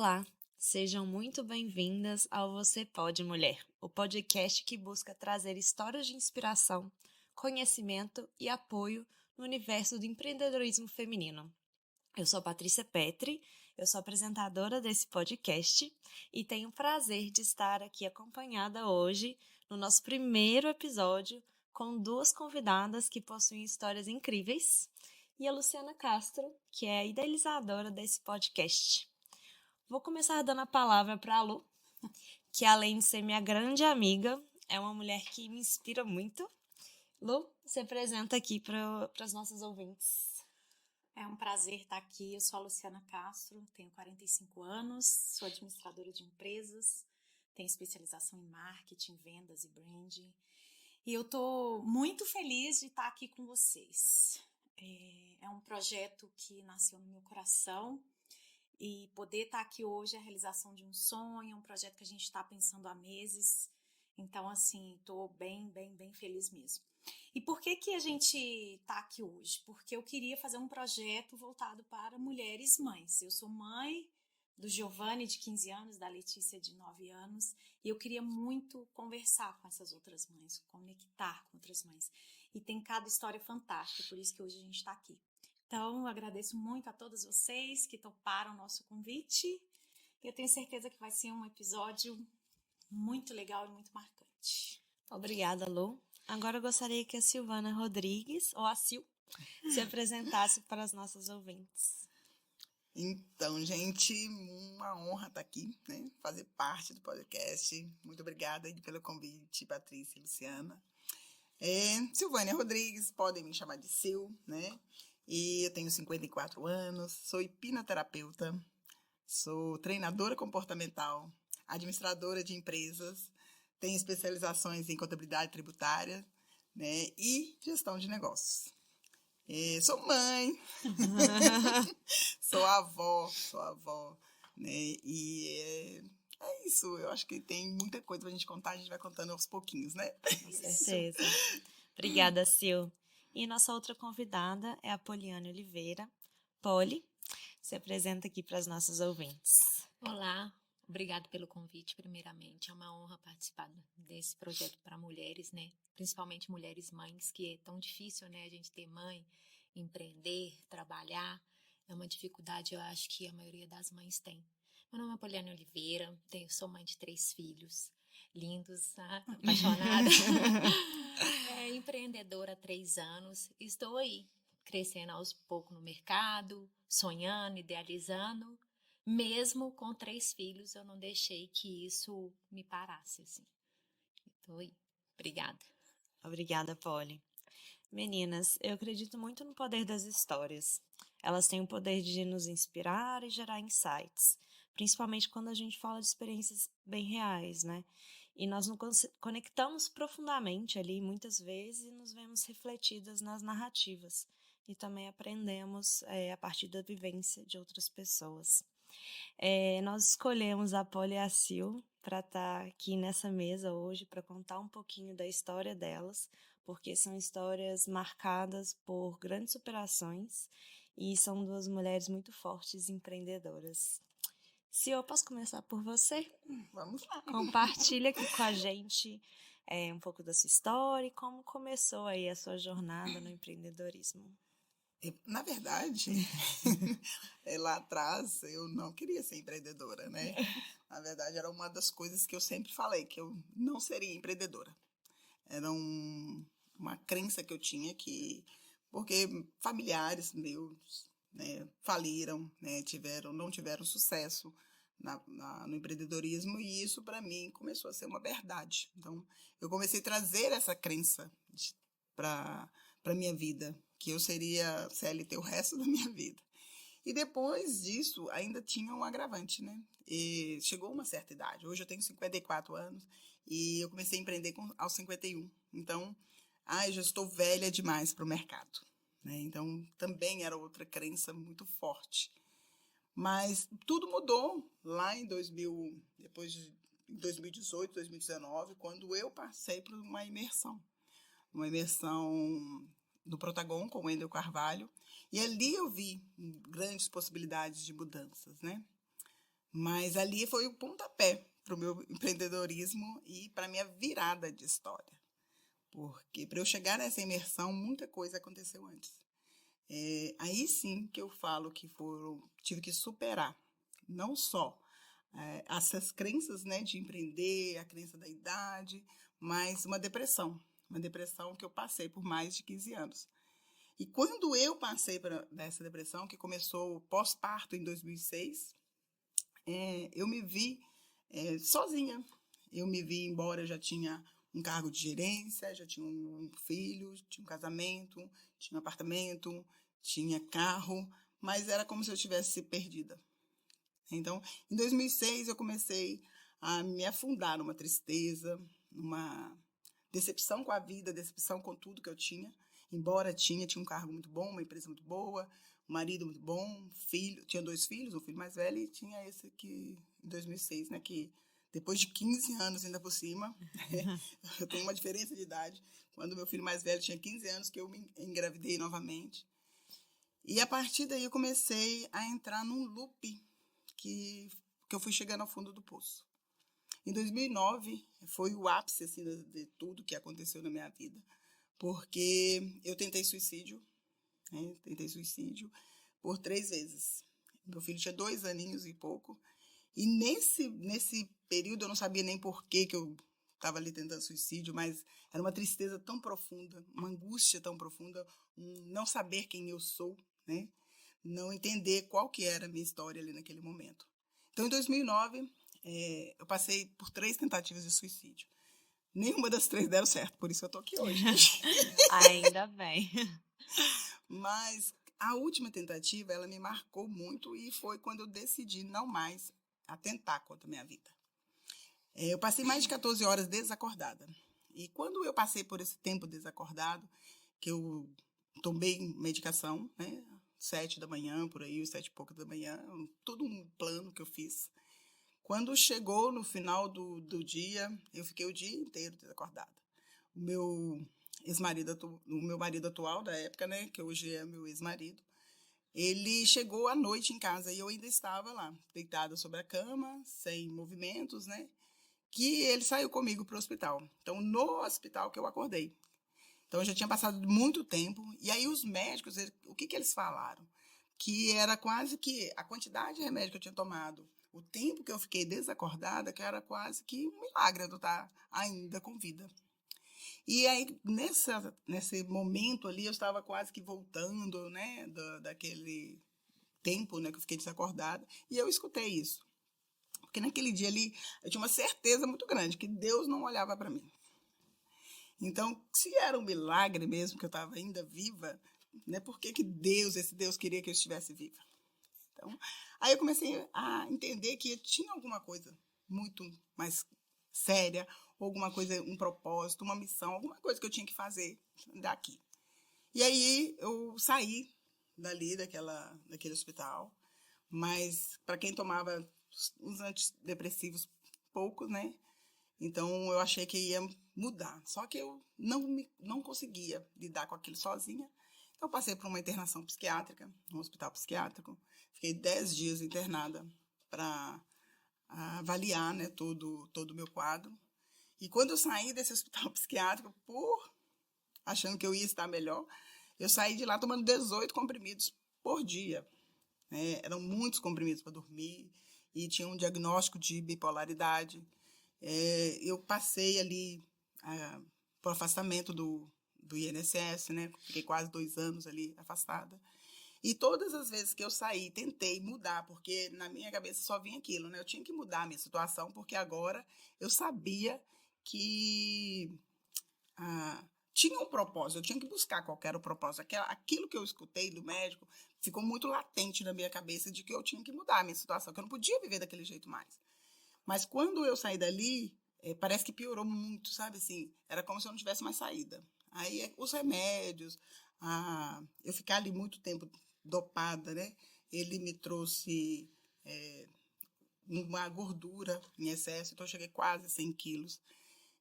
Olá, sejam muito bem-vindas ao Você Pode Mulher, o podcast que busca trazer histórias de inspiração, conhecimento e apoio no universo do empreendedorismo feminino. Eu sou Patrícia Petri, eu sou apresentadora desse podcast e tenho o prazer de estar aqui acompanhada hoje no nosso primeiro episódio com duas convidadas que possuem histórias incríveis e a Luciana Castro, que é a idealizadora desse podcast. Vou começar dando a palavra para a Lu, que além de ser minha grande amiga, é uma mulher que me inspira muito. Lu, se apresenta aqui para as nossas ouvintes. É um prazer estar aqui. Eu sou a Luciana Castro, tenho 45 anos, sou administradora de empresas, tenho especialização em marketing, vendas e branding. E eu estou muito feliz de estar aqui com vocês. É um projeto que nasceu no meu coração e poder estar aqui hoje é a realização de um sonho, é um projeto que a gente está pensando há meses. Então, assim, estou bem feliz mesmo. E por que a gente está aqui hoje? Porque eu queria fazer um projeto voltado para mulheres mães. Eu sou mãe do Giovanni, de 15 anos, da Letícia, de 9 anos, e eu queria muito conversar com essas outras mães, conectar com outras mães. E tem cada história fantástica, por isso que hoje a gente está aqui. Então, eu agradeço muito a todas vocês que toparam o nosso convite. E eu tenho certeza que vai ser um episódio muito legal e muito marcante. Obrigada, Lu. Agora eu gostaria que a Silvana Rodrigues, ou a Sil, se apresentasse para as nossas ouvintes. Então, gente, uma honra estar aqui, né? Fazer parte do podcast. Muito obrigada aí pelo convite, Patrícia e Luciana. Silvânia Rodrigues, podem me chamar de Sil, né? E eu tenho 54 anos, sou hipnoterapeuta, sou treinadora comportamental, administradora de empresas, tenho especializações em contabilidade tributária, né? E gestão de negócios. Sou mãe, sou avó, né? E é isso, eu acho que tem muita coisa pra gente contar, a gente vai contando aos pouquinhos, né? Com certeza. Obrigada, Sil. E nossa outra convidada é a Poliane Oliveira. Poli, se apresenta aqui para as nossas ouvintes. Olá, obrigado pelo convite, primeiramente. É uma honra participar desse projeto para mulheres, né? Principalmente mulheres mães, que é tão difícil, né? A gente ter mãe, empreender, trabalhar. É uma dificuldade, eu acho que a maioria das mães tem. Meu nome é Poliane Oliveira, sou mãe de 3 filhos lindos, apaixonada. Empreendedora há 3 anos. Estou aí, crescendo aos poucos no mercado, sonhando, idealizando. Mesmo com 3 filhos, eu não deixei que isso me parasse, assim. Estou aí. Obrigada. Obrigada, Poli. Meninas, eu acredito muito no poder das histórias. Elas têm o poder de nos inspirar e gerar insights, principalmente quando a gente fala de experiências bem reais, né? E nós nos conectamos profundamente ali, muitas vezes, e nos vemos refletidas nas narrativas. E também aprendemos a partir da vivência de outras pessoas. Nós escolhemos a Poli e a Sil para estar aqui nessa mesa hoje, para contar um pouquinho da história delas, porque são histórias marcadas por grandes superações e são 2 mulheres muito fortes e empreendedoras. Sil, eu posso começar por você? Vamos lá. Compartilha aqui com a gente um pouco da sua história e como começou aí a sua jornada no empreendedorismo. Na verdade, lá atrás eu não queria ser empreendedora, né? Na verdade, era uma das coisas que eu sempre falei, que eu não seria empreendedora. Era uma crença que eu tinha porque familiares meus, né, faliram, né, não tiveram sucesso no empreendedorismo, e isso para mim começou a ser uma verdade. Então, eu comecei a trazer essa crença para a minha vida, que eu seria CLT o resto da minha vida. E depois disso, ainda tinha um agravante, né? E chegou uma certa idade. Hoje eu tenho 54 anos e eu comecei a empreender aos 51. Então, eu já estou velha demais para o mercado, né? Então, também era outra crença muito forte. Mas tudo mudou lá em 2018, 2019, quando eu passei por uma imersão no Protagon com o Wendel Carvalho, e ali eu vi grandes possibilidades de mudanças, né? Mas ali foi o pontapé para o meu empreendedorismo e para a minha virada de história. Porque para eu chegar nessa imersão, muita coisa aconteceu antes. Aí sim que eu falo que tive que superar, não só essas crenças, né, de empreender, a crença da idade, mas uma depressão que eu passei por mais de 15 anos. E quando eu passei dessa depressão, que começou pós-parto em 2006, eu me vi sozinha. Eu me vi, embora eu já tinha um cargo de gerência, já tinha um filho, tinha um casamento, tinha um apartamento, tinha carro, mas era como se eu tivesse perdida. Então, em 2006, eu comecei a me afundar numa tristeza, numa decepção com a vida, decepção com tudo que eu tinha. Embora tinha um cargo muito bom, uma empresa muito boa, um marido muito bom, filho, tinha 2 filhos, um filho mais velho e tinha esse aqui em 2006, né, que depois de 15 anos ainda por cima, eu tenho uma diferença de idade, quando meu filho mais velho tinha 15 anos que eu me engravidei novamente. E a partir daí eu comecei a entrar num loop que eu fui chegando ao fundo do poço. Em 2009 foi o ápice assim, de tudo que aconteceu na minha vida, porque eu tentei suicídio, né? Tentei suicídio por 3 vezes. Meu filho tinha 2 aninhos e pouco, e nesse período eu não sabia nem por que eu estava ali tentando suicídio, mas era uma tristeza tão profunda, uma angústia tão profunda, um não saber quem eu sou, né? Não entender qual que era a minha história ali naquele momento. Então, em 2009, eu passei por 3 tentativas de suicídio. Nenhuma das 3 deram certo, por isso eu estou aqui hoje. Ainda bem. Mas a última tentativa, ela me marcou muito e foi quando eu decidi não mais atentar contra a minha vida. Eu passei mais de 14 horas desacordada. E quando eu passei por esse tempo desacordado, que eu tomei medicação, né, 7 da manhã, por aí, 7 e pouco da manhã, todo um plano que eu fiz. Quando chegou no final do dia, eu fiquei o dia inteiro desacordada. O meu marido atual da época, né, que hoje é meu ex-marido, ele chegou à noite em casa e eu ainda estava lá, deitada sobre a cama, sem movimentos, né, que ele saiu comigo para o hospital. Então, no hospital que eu acordei. Então, eu já tinha passado muito tempo. E aí, os médicos, o que eles falaram? Que era quase que a quantidade de remédio que eu tinha tomado, o tempo que eu fiquei desacordada, que era quase que um milagre eu estar ainda com vida. E aí, nesse momento ali, eu estava quase que voltando, né, daquele tempo, né, que eu fiquei desacordada. E eu escutei isso. Porque naquele dia ali, eu tinha uma certeza muito grande que Deus não olhava para mim. Então, se era um milagre mesmo que eu estava ainda viva, né, por que esse Deus queria que eu estivesse viva? Então, aí eu comecei a entender que tinha alguma coisa muito mais séria, alguma coisa, um propósito, uma missão, alguma coisa que eu tinha que fazer daqui. E aí eu saí daquele hospital, mas para quem tomava os antidepressivos poucos, né? Então, eu achei que ia mudar. Só que eu não conseguia lidar com aquilo sozinha. Então, eu passei por uma internação psiquiátrica, um hospital psiquiátrico. Fiquei 10 dias internada para avaliar, né, todo o meu quadro. E quando eu saí desse hospital psiquiátrico, achando que eu ia estar melhor, eu saí de lá tomando 18 comprimidos por dia. Eram muitos comprimidos para dormir e tinha um diagnóstico de bipolaridade. Eu passei ali por afastamento do INSS, né? Fiquei quase 2 anos ali afastada. E todas as vezes que eu saí, tentei mudar, porque na minha cabeça só vinha aquilo, né? Eu tinha que mudar a minha situação, porque agora eu sabia que tinha um propósito, eu tinha que buscar qual era o propósito. Aquilo que eu escutei do médico ficou muito latente na minha cabeça de que eu tinha que mudar a minha situação, que eu não podia viver daquele jeito mais. Mas quando eu saí dali, parece que piorou muito, sabe? Assim, era como se eu não tivesse mais saída. Aí, os remédios, eu ficar ali muito tempo dopada, né? Ele me trouxe uma gordura em excesso, então eu cheguei quase a 100 quilos.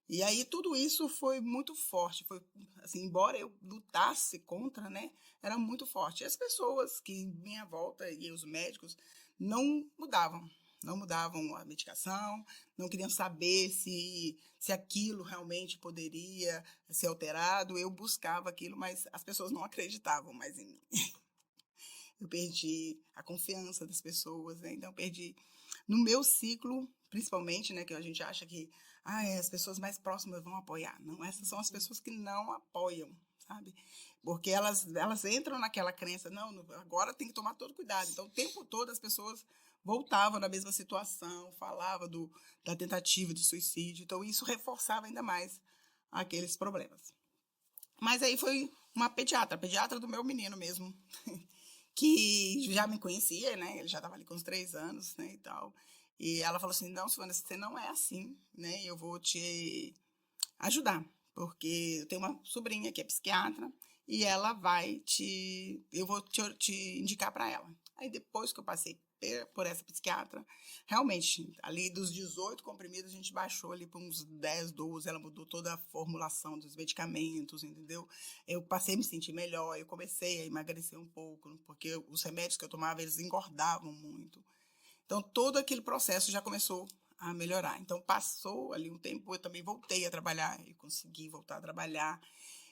E aí tudo isso foi muito forte, foi assim, embora eu lutasse contra, né, era muito forte. E as pessoas que minha volta e os médicos não mudavam. Não mudavam a medicação, não queriam saber se aquilo realmente poderia ser alterado. Eu buscava aquilo, mas as pessoas não acreditavam mais em mim. Eu perdi a confiança das pessoas, né? Então, eu perdi no meu ciclo, principalmente, né? Que a gente acha que as pessoas mais próximas vão apoiar. Não, essas são as pessoas que não apoiam, sabe? Porque elas entram naquela crença, não, agora tem que tomar todo cuidado. Então, o tempo todo as pessoas voltavam na mesma situação, falavam da tentativa de suicídio. Então, isso reforçava ainda mais aqueles problemas. Mas aí foi uma pediatra, a pediatra do meu menino mesmo, que já me conhecia, né? Ele já estava ali com uns 3 anos, né, e tal. E ela falou assim, não, Silvana, você não é assim, né? Eu vou te ajudar, porque eu tenho uma sobrinha que é psiquiatra e ela eu vou te indicar para ela. Aí depois que eu passei por essa psiquiatra, realmente, ali dos 18 comprimidos, a gente baixou ali para uns 10, 12, ela mudou toda a formulação dos medicamentos, entendeu? Eu passei a me sentir melhor, eu comecei a emagrecer um pouco, porque os remédios que eu tomava, eles engordavam muito. Então, todo aquele processo já começou a melhorar. Então, passou ali um tempo, eu também voltei a trabalhar, eu consegui voltar a trabalhar.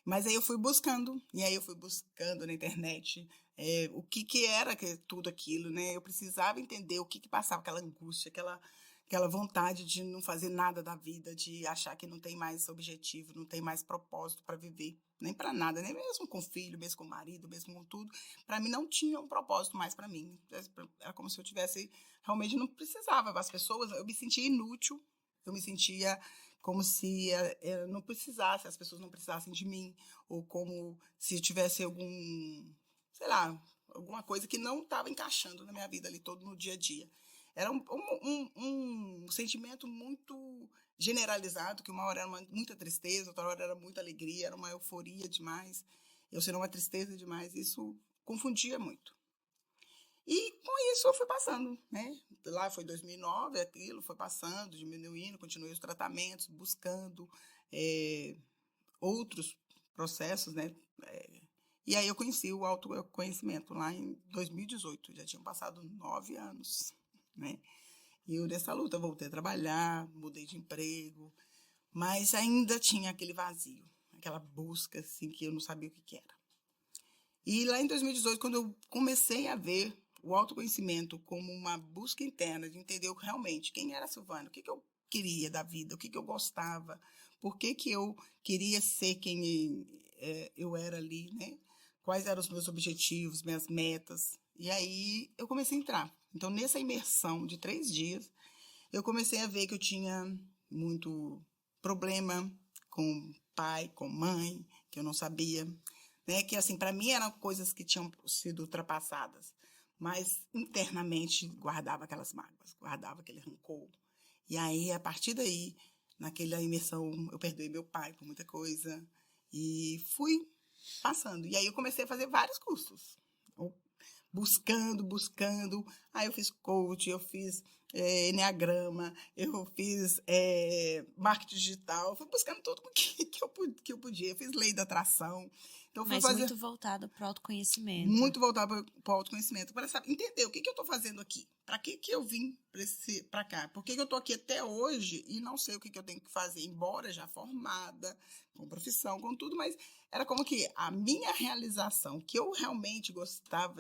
Mas aí eu fui buscando, na internet o que era tudo aquilo, né? Eu precisava entender o que passava, aquela angústia, aquela vontade de não fazer nada da vida, de achar que não tem mais objetivo, não tem mais propósito para viver, nem para nada, nem mesmo com filho, mesmo com marido, mesmo com tudo. Para mim não tinha um propósito mais para mim. Era como se eu tivesse, realmente não precisava. As pessoas, eu me sentia inútil, eu me sentia como se eu não precisasse, as pessoas não precisassem de mim, ou como se eu tivesse alguma coisa que não estava encaixando na minha vida ali todo no dia a dia. Era um sentimento muito generalizado, que uma hora era muita tristeza, outra hora era muita alegria, era uma euforia demais, eu sendo uma tristeza demais, isso confundia muito. E com isso eu fui passando, né? Lá foi 2009, aquilo foi passando, diminuindo, continuei os tratamentos, buscando outros processos, né? E aí eu conheci o autoconhecimento lá em 2018, já tinham passado 9 anos, né? E eu nessa luta voltei a trabalhar, mudei de emprego, mas ainda tinha aquele vazio, aquela busca assim que eu não sabia o que era. E lá em 2018, quando eu comecei a ver o autoconhecimento como uma busca interna de entender realmente quem era a Silvana, o que eu queria da vida, o que eu gostava, por que eu queria ser quem eu era ali, né? Quais eram os meus objetivos, minhas metas. E aí eu comecei a entrar. Então, nessa imersão de 3 dias, eu comecei a ver que eu tinha muito problema com pai, com mãe, que eu não sabia, né? Que, assim, para mim eram coisas que tinham sido ultrapassadas, mas internamente guardava aquelas mágoas, guardava aquele rancor. E aí, a partir daí, naquela imersão, eu perdoei meu pai por muita coisa e fui passando. E aí eu comecei a fazer vários cursos, buscando. Aí eu fiz coach, eu fiz enneagrama, eu fiz marketing digital, fui buscando tudo que eu podia. Eu fiz lei da atração. Então, Mas muito voltado para o autoconhecimento. Muito voltado para o autoconhecimento, para entender o que eu estou fazendo aqui, para que eu vim para cá, por que eu estou aqui até hoje e não sei o que eu tenho que fazer, embora já formada, com profissão, com tudo, mas era como que a minha realização, que eu realmente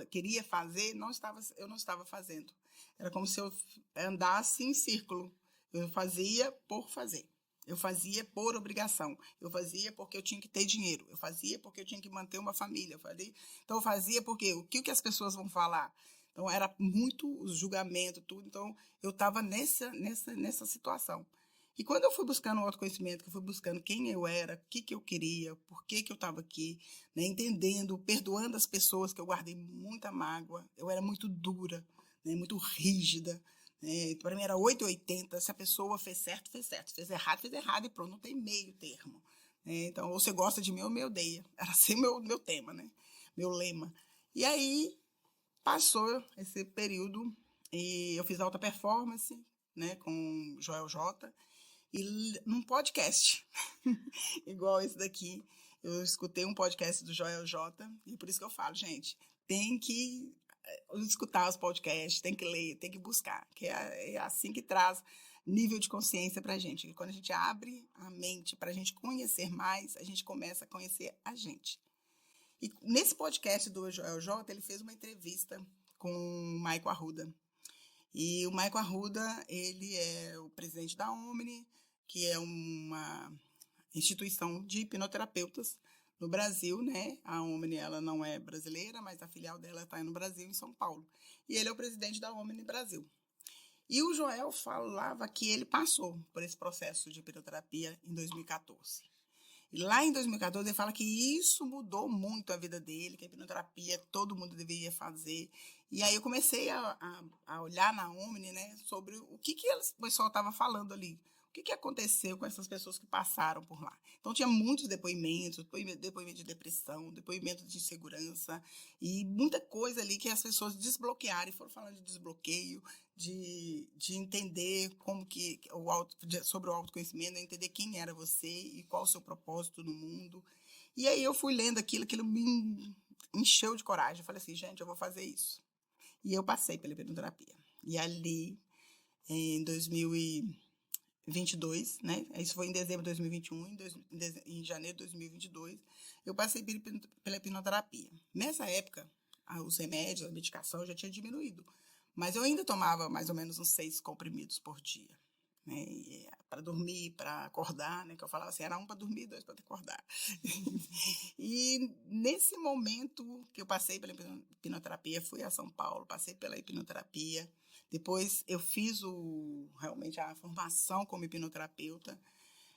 queria fazer, eu não estava fazendo. Era como se eu andasse em círculo, eu fazia por fazer. Eu fazia por obrigação, eu fazia porque eu tinha que ter dinheiro, eu fazia porque eu tinha que manter uma família, então eu fazia porque o que as pessoas vão falar? Então era muito o julgamento, tudo, então eu estava nessa situação. E quando eu fui buscando o autoconhecimento, que eu fui buscando quem eu era, o que eu queria, por que eu estava aqui, né, entendendo, perdoando as pessoas, que eu guardei muita mágoa, eu era muito dura, né, muito rígida, para mim era 880, se a pessoa fez certo, fez errado e pronto, não tem meio termo. Então, ou você gosta de mim ou me odeia. Era assim meu tema, né? Meu lema. E aí, passou esse período e eu fiz alta performance, né, com Joel J. E num podcast, igual esse daqui, eu escutei um podcast do Joel J. E por isso que eu falo, gente, tem que escutar os podcasts, tem que ler, tem que buscar, que é assim que traz nível de consciência pra gente. E quando a gente abre a mente pra gente conhecer mais, a gente começa a conhecer a gente. E nesse podcast do Joel J, ele fez uma entrevista com o Maico Arruda. E o Maico Arruda, ele é o presidente da Omni, que é uma instituição de hipnoterapeutas no Brasil, né? A Omni, ela não é brasileira, mas a filial dela está no Brasil, em São Paulo. E ele é o presidente da Omni Brasil. E o Joel falava que ele passou por esse processo de hipnoterapia em 2014. E lá em 2014 ele fala que isso mudou muito a vida dele, que a hipnoterapia todo mundo deveria fazer. E aí eu comecei a olhar na Omni, né, sobre o que o pessoal estava falando ali. O que aconteceu com essas pessoas que passaram por lá? Então, tinha muitos depoimentos, depoimento de depressão, depoimento de insegurança, e muita coisa ali que as pessoas desbloquearam, e foram falando de desbloqueio, de entender como que sobre o autoconhecimento, entender quem era você e qual o seu propósito no mundo. E aí eu fui lendo aquilo me encheu de coragem. Eu falei assim, gente, eu vou fazer isso. E eu passei pela hipnoterapia. E ali, em 2022, né? Isso foi em dezembro de 2021, em janeiro de 2022, eu passei pela hipnoterapia. Nessa época, os remédios, a medicação já tinha diminuído, mas eu ainda tomava mais ou menos uns 6 comprimidos por dia, né? Para dormir, para acordar, né? Que eu falava assim, era 1 para dormir, 2 para acordar. E nesse momento que eu passei pela hipnoterapia, fui a São Paulo, passei pela hipnoterapia. Depois eu fiz realmente a formação como hipnoterapeuta.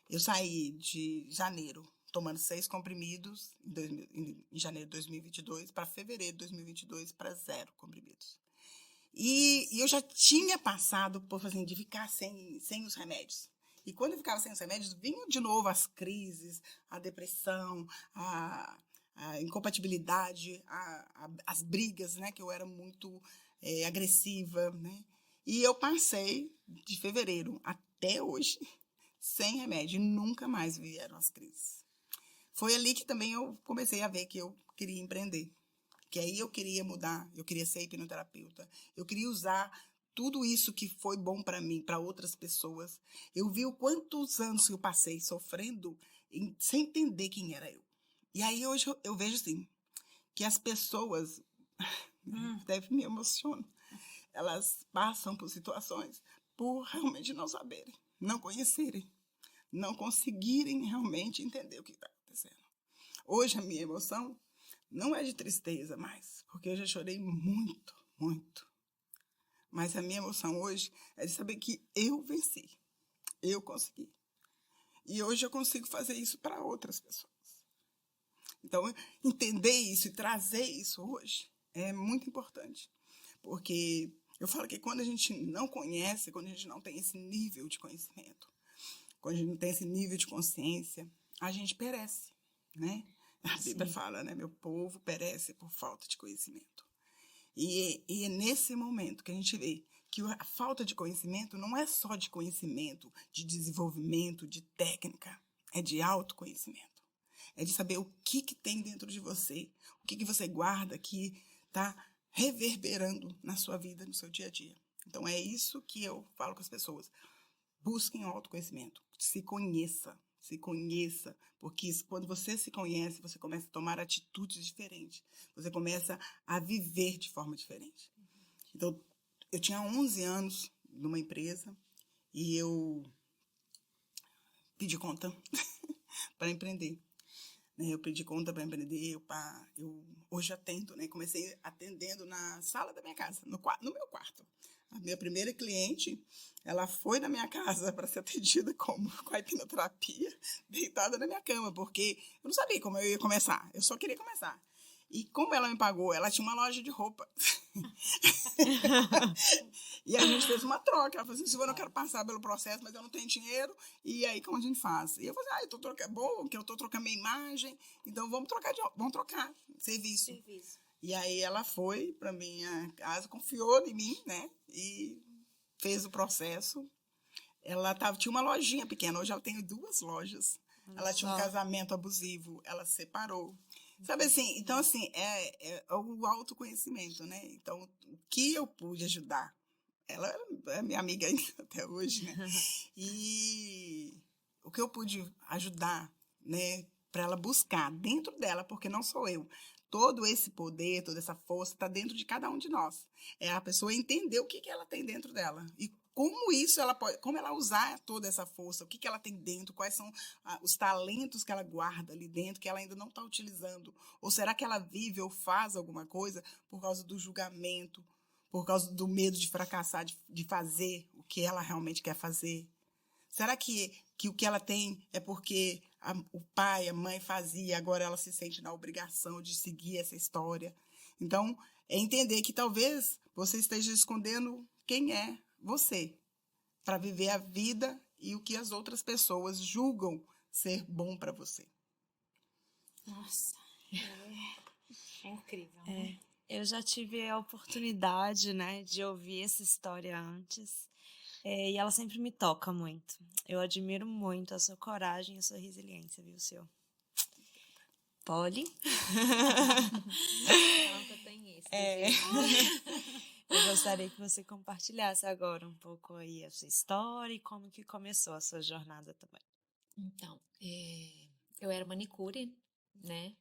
Eu saí de janeiro tomando 6 comprimidos em janeiro de 2022 para fevereiro de 2022 para 0 comprimidos. E eu já tinha passado por assim, de ficar sem os remédios. E quando eu ficava sem os remédios, vinham de novo as crises, a depressão, a incompatibilidade, as brigas, né? Que eu era muito agressiva, né? E eu passei de fevereiro até hoje sem remédio. E nunca mais vieram as crises. Foi ali que também eu comecei a ver que eu queria empreender. Que aí eu queria mudar, eu queria ser hipnoterapeuta. Eu queria usar tudo isso que foi bom para mim, para outras pessoas. Eu vi o quantos anos que eu passei sofrendo sem entender quem era eu. E aí hoje eu vejo assim, que as pessoas, deve me emocionar, elas passam por situações por realmente não saberem, não conhecerem, não conseguirem realmente entender o que está acontecendo. Hoje a minha emoção não é de tristeza mais, porque eu já chorei muito, muito. Mas a minha emoção hoje é de saber que eu venci, eu consegui. E hoje eu consigo fazer isso para outras pessoas. Então, entender isso e trazer isso hoje é muito importante. Porque eu falo que quando a gente não conhece, quando a gente não tem esse nível de conhecimento, quando a gente não tem esse nível de consciência, a gente perece, né? A Bíblia fala, né? Meu povo perece por falta de conhecimento. E é nesse momento que a gente vê que a falta de conhecimento não é só de conhecimento, de desenvolvimento, de técnica, é de autoconhecimento. É de saber o que tem dentro de você, o que você guarda que está reverberando na sua vida, no seu dia a dia. Então, é isso que eu falo com as pessoas. Busquem o autoconhecimento, se conheça, porque quando você se conhece, você começa a tomar atitudes diferentes, você começa a viver de forma diferente. Então, eu tinha 11 anos numa empresa e eu pedi conta para empreender. Eu pedi conta para empreender, eu hoje atendo, né? Comecei atendendo na sala da minha casa, no meu quarto. A minha primeira cliente, ela foi na minha casa para ser atendida com a hipnoterapia, deitada na minha cama, porque eu não sabia como eu ia começar, eu só queria começar. E como ela me pagou, ela tinha uma loja de roupa. E a gente fez uma troca. Ela falou assim, Silvana, eu quero passar pelo processo, mas eu não tenho dinheiro. E aí, como a gente faz? E eu falei, é bom que eu estou trocando minha imagem, então vamos trocar serviço. E aí ela foi para minha casa, confiou em mim, né? E fez o processo. Ela tinha uma lojinha pequena, hoje ela tem 2 lojas. Ela tinha um casamento abusivo, ela se separou. Sabe assim, então assim, é o autoconhecimento, né? Então, o que eu pude ajudar? Ela é minha amiga ainda até hoje, né? E o que eu pude ajudar, né, para ela buscar dentro dela, porque não sou eu. Todo esse poder, toda essa força está dentro de cada um de nós. É a pessoa entender o que que ela tem dentro dela e como isso ela pode, como ela usar toda essa força, o que que ela tem dentro, quais são os talentos que ela guarda ali dentro que ela ainda não está utilizando. Ou será que ela vive ou faz alguma coisa por causa do julgamento, por causa do medo de fracassar, de fazer o que ela realmente quer fazer? Será que o que ela tem é porque o pai, a mãe fazia, agora ela se sente na obrigação de seguir essa história? Então, é entender que talvez você esteja escondendo quem é você, para viver a vida e o que as outras pessoas julgam ser bom para você. Nossa, é incrível, né? Eu já tive a oportunidade, né, de ouvir essa história antes, e ela sempre me toca muito. Eu admiro muito a sua coragem e a sua resiliência, viu, seu? Polly? Ela nunca tem esse. Eu gostaria que você compartilhasse agora um pouco aí a sua história e como que começou a sua jornada também. Então, eu era manicure, né,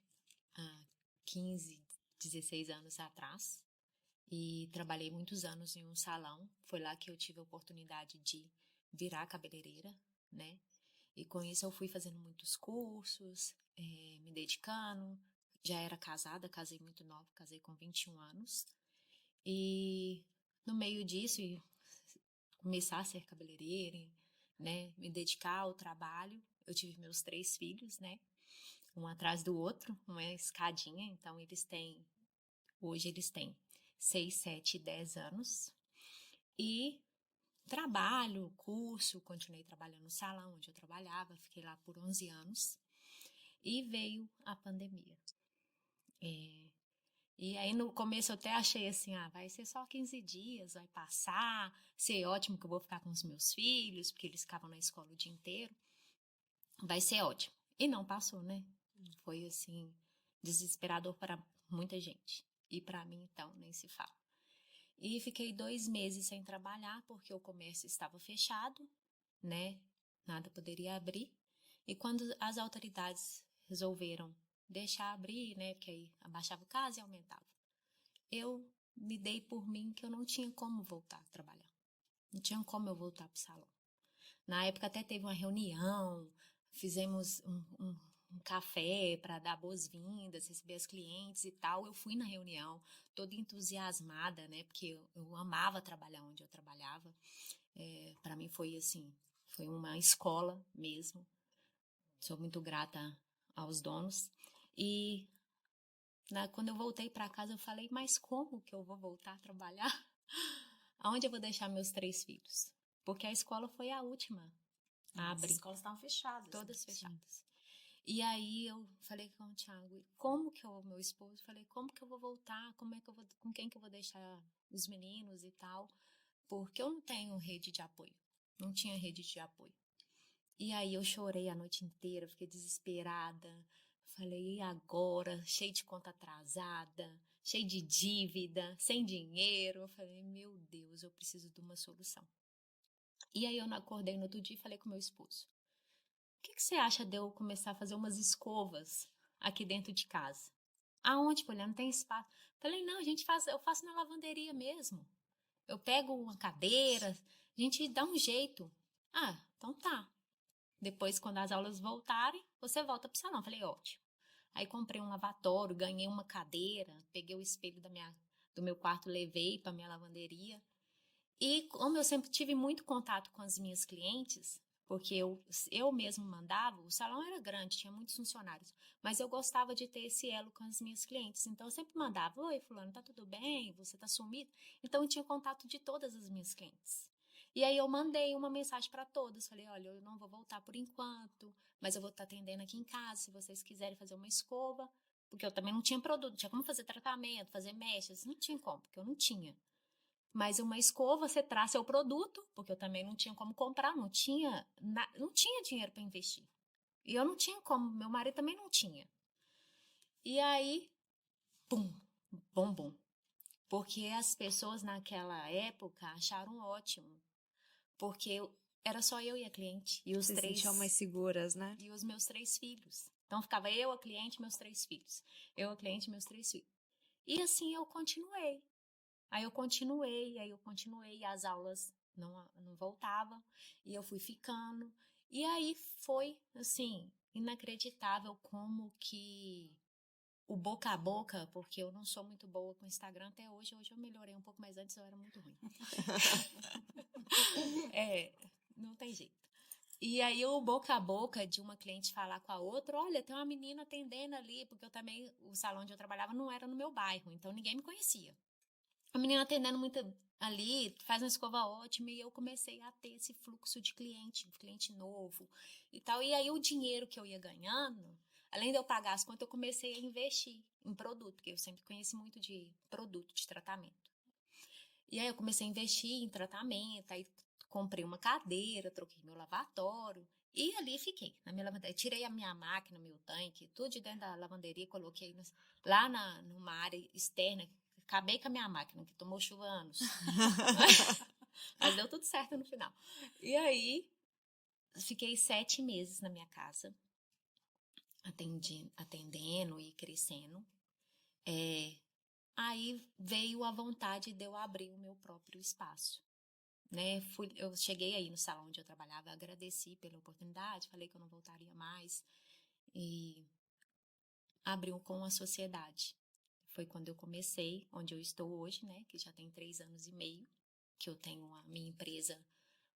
há 15, 16 anos atrás, e trabalhei muitos anos em um salão. Foi lá que eu tive a oportunidade de virar cabeleireira, né, e com isso eu fui fazendo muitos cursos, me dedicando. Já era casada, casei muito nova, casei com 21 anos, e no meio disso, começar a ser cabeleireira, né, me dedicar ao trabalho. Eu tive meus 3 filhos, né, um atrás do outro, uma escadinha. Então hoje eles têm 6, 7 e 10 anos. E trabalho, curso, continuei trabalhando no salão onde eu trabalhava, fiquei lá por 11 anos. E veio a pandemia. E aí no começo eu até achei assim, vai ser só 15 dias, vai passar, ser ótimo que eu vou ficar com os meus filhos, porque eles ficavam na escola o dia inteiro, vai ser ótimo. E não passou, né? Foi assim, desesperador para muita gente. E para mim, então, nem se fala. E fiquei 2 meses sem trabalhar, porque o comércio estava fechado, né? Nada poderia abrir. E quando as autoridades resolveram deixar abrir, né? Porque aí abaixava o caso e aumentava. Eu me dei por mim que eu não tinha como voltar a trabalhar. Não tinha como eu voltar para o salão. Na época até teve uma reunião, fizemos um café para dar boas-vindas, receber as clientes e tal. Eu fui na reunião, toda entusiasmada, né? Porque eu amava trabalhar onde eu trabalhava. Para mim foi assim, foi uma escola mesmo. Sou muito grata aos donos. E quando eu voltei para casa, eu falei, mas como que eu vou voltar a trabalhar? Aonde eu vou deixar meus 3 filhos? Porque a escola foi a última a As abrir. escolas estavam fechadas. Todas né? fechadas. E aí eu falei com o Thiago, como que meu esposo, falei, como que eu vou voltar? Com quem que eu vou deixar os meninos e tal? Porque eu não tenho rede de apoio. Não tinha rede de apoio. E aí eu chorei a noite inteira, fiquei desesperada. Falei, e agora? Cheio de conta atrasada, cheio de dívida, sem dinheiro. Eu falei, meu Deus, eu preciso de uma solução. E aí eu acordei no outro dia e falei com meu esposo, o que você acha de eu começar a fazer umas escovas aqui dentro de casa? Aonde, Poliana? Não tem espaço. Falei, não, eu faço na lavanderia mesmo. Eu pego uma cadeira, a gente dá um jeito. Então tá. Depois, quando as aulas voltarem, você volta pro salão. Falei, ótimo. Aí comprei um lavatório, ganhei uma cadeira, peguei o espelho do meu quarto, levei para minha lavanderia. E como eu sempre tive muito contato com as minhas clientes, porque eu mesmo mandava, o salão era grande, tinha muitos funcionários, mas eu gostava de ter esse elo com as minhas clientes. Então eu sempre mandava, oi fulano, tá tudo bem? Você tá sumido? Então eu tinha contato de todas as minhas clientes. E aí eu mandei uma mensagem para todas, falei, olha, eu não vou voltar por enquanto, mas eu vou estar atendendo aqui em casa, se vocês quiserem fazer uma escova, porque eu também não tinha produto, não tinha como fazer tratamento, fazer mechas, não tinha como, porque eu não tinha. Mas uma escova, você traz seu produto, porque eu também não tinha como comprar, não tinha dinheiro para investir. E eu não tinha como, meu marido também não tinha. E aí, pum, bombom. Porque as pessoas naquela época acharam ótimo. Porque era só eu e a cliente. E os Se três. sentiam mais seguras, né? E os meus 3 filhos. Então ficava eu, a cliente e meus 3 filhos. Eu, a cliente e meus 3 filhos. E assim eu continuei. Aí eu continuei, e as aulas não voltavam. E eu fui ficando. E aí foi, assim, inacreditável como que o boca a boca, porque eu não sou muito boa com Instagram até hoje. Hoje eu melhorei um pouco, mas antes eu era muito ruim. Não tem jeito. E aí o boca a boca de uma cliente falar com a outra, olha, tem uma menina atendendo ali, porque eu também, o salão onde eu trabalhava não era no meu bairro, então ninguém me conhecia. A menina atendendo muito ali, faz uma escova ótima, e eu comecei a ter esse fluxo de cliente novo e tal. E aí o dinheiro que eu ia ganhando, além de eu pagar as contas, eu comecei a investir em produto, porque eu sempre conheci muito de produto, de tratamento. E aí eu comecei a investir em tratamento, aí comprei uma cadeira, troquei meu lavatório e ali fiquei na minha lavanderia. Tirei a minha máquina, meu tanque, tudo de dentro da lavanderia, coloquei lá numa área externa. Acabei com a minha máquina, que tomou chuva há anos. Mas deu tudo certo no final. E aí, fiquei 7 meses na minha casa, atendendo e crescendo. Aí veio a vontade de eu abrir o meu próprio espaço. Né? Eu cheguei aí no salão onde eu trabalhava, agradeci pela oportunidade, falei que eu não voltaria mais e abriu com a sociedade. Foi quando eu comecei, onde eu estou hoje, né? Que já tem 3 anos e meio, que eu tenho a minha empresa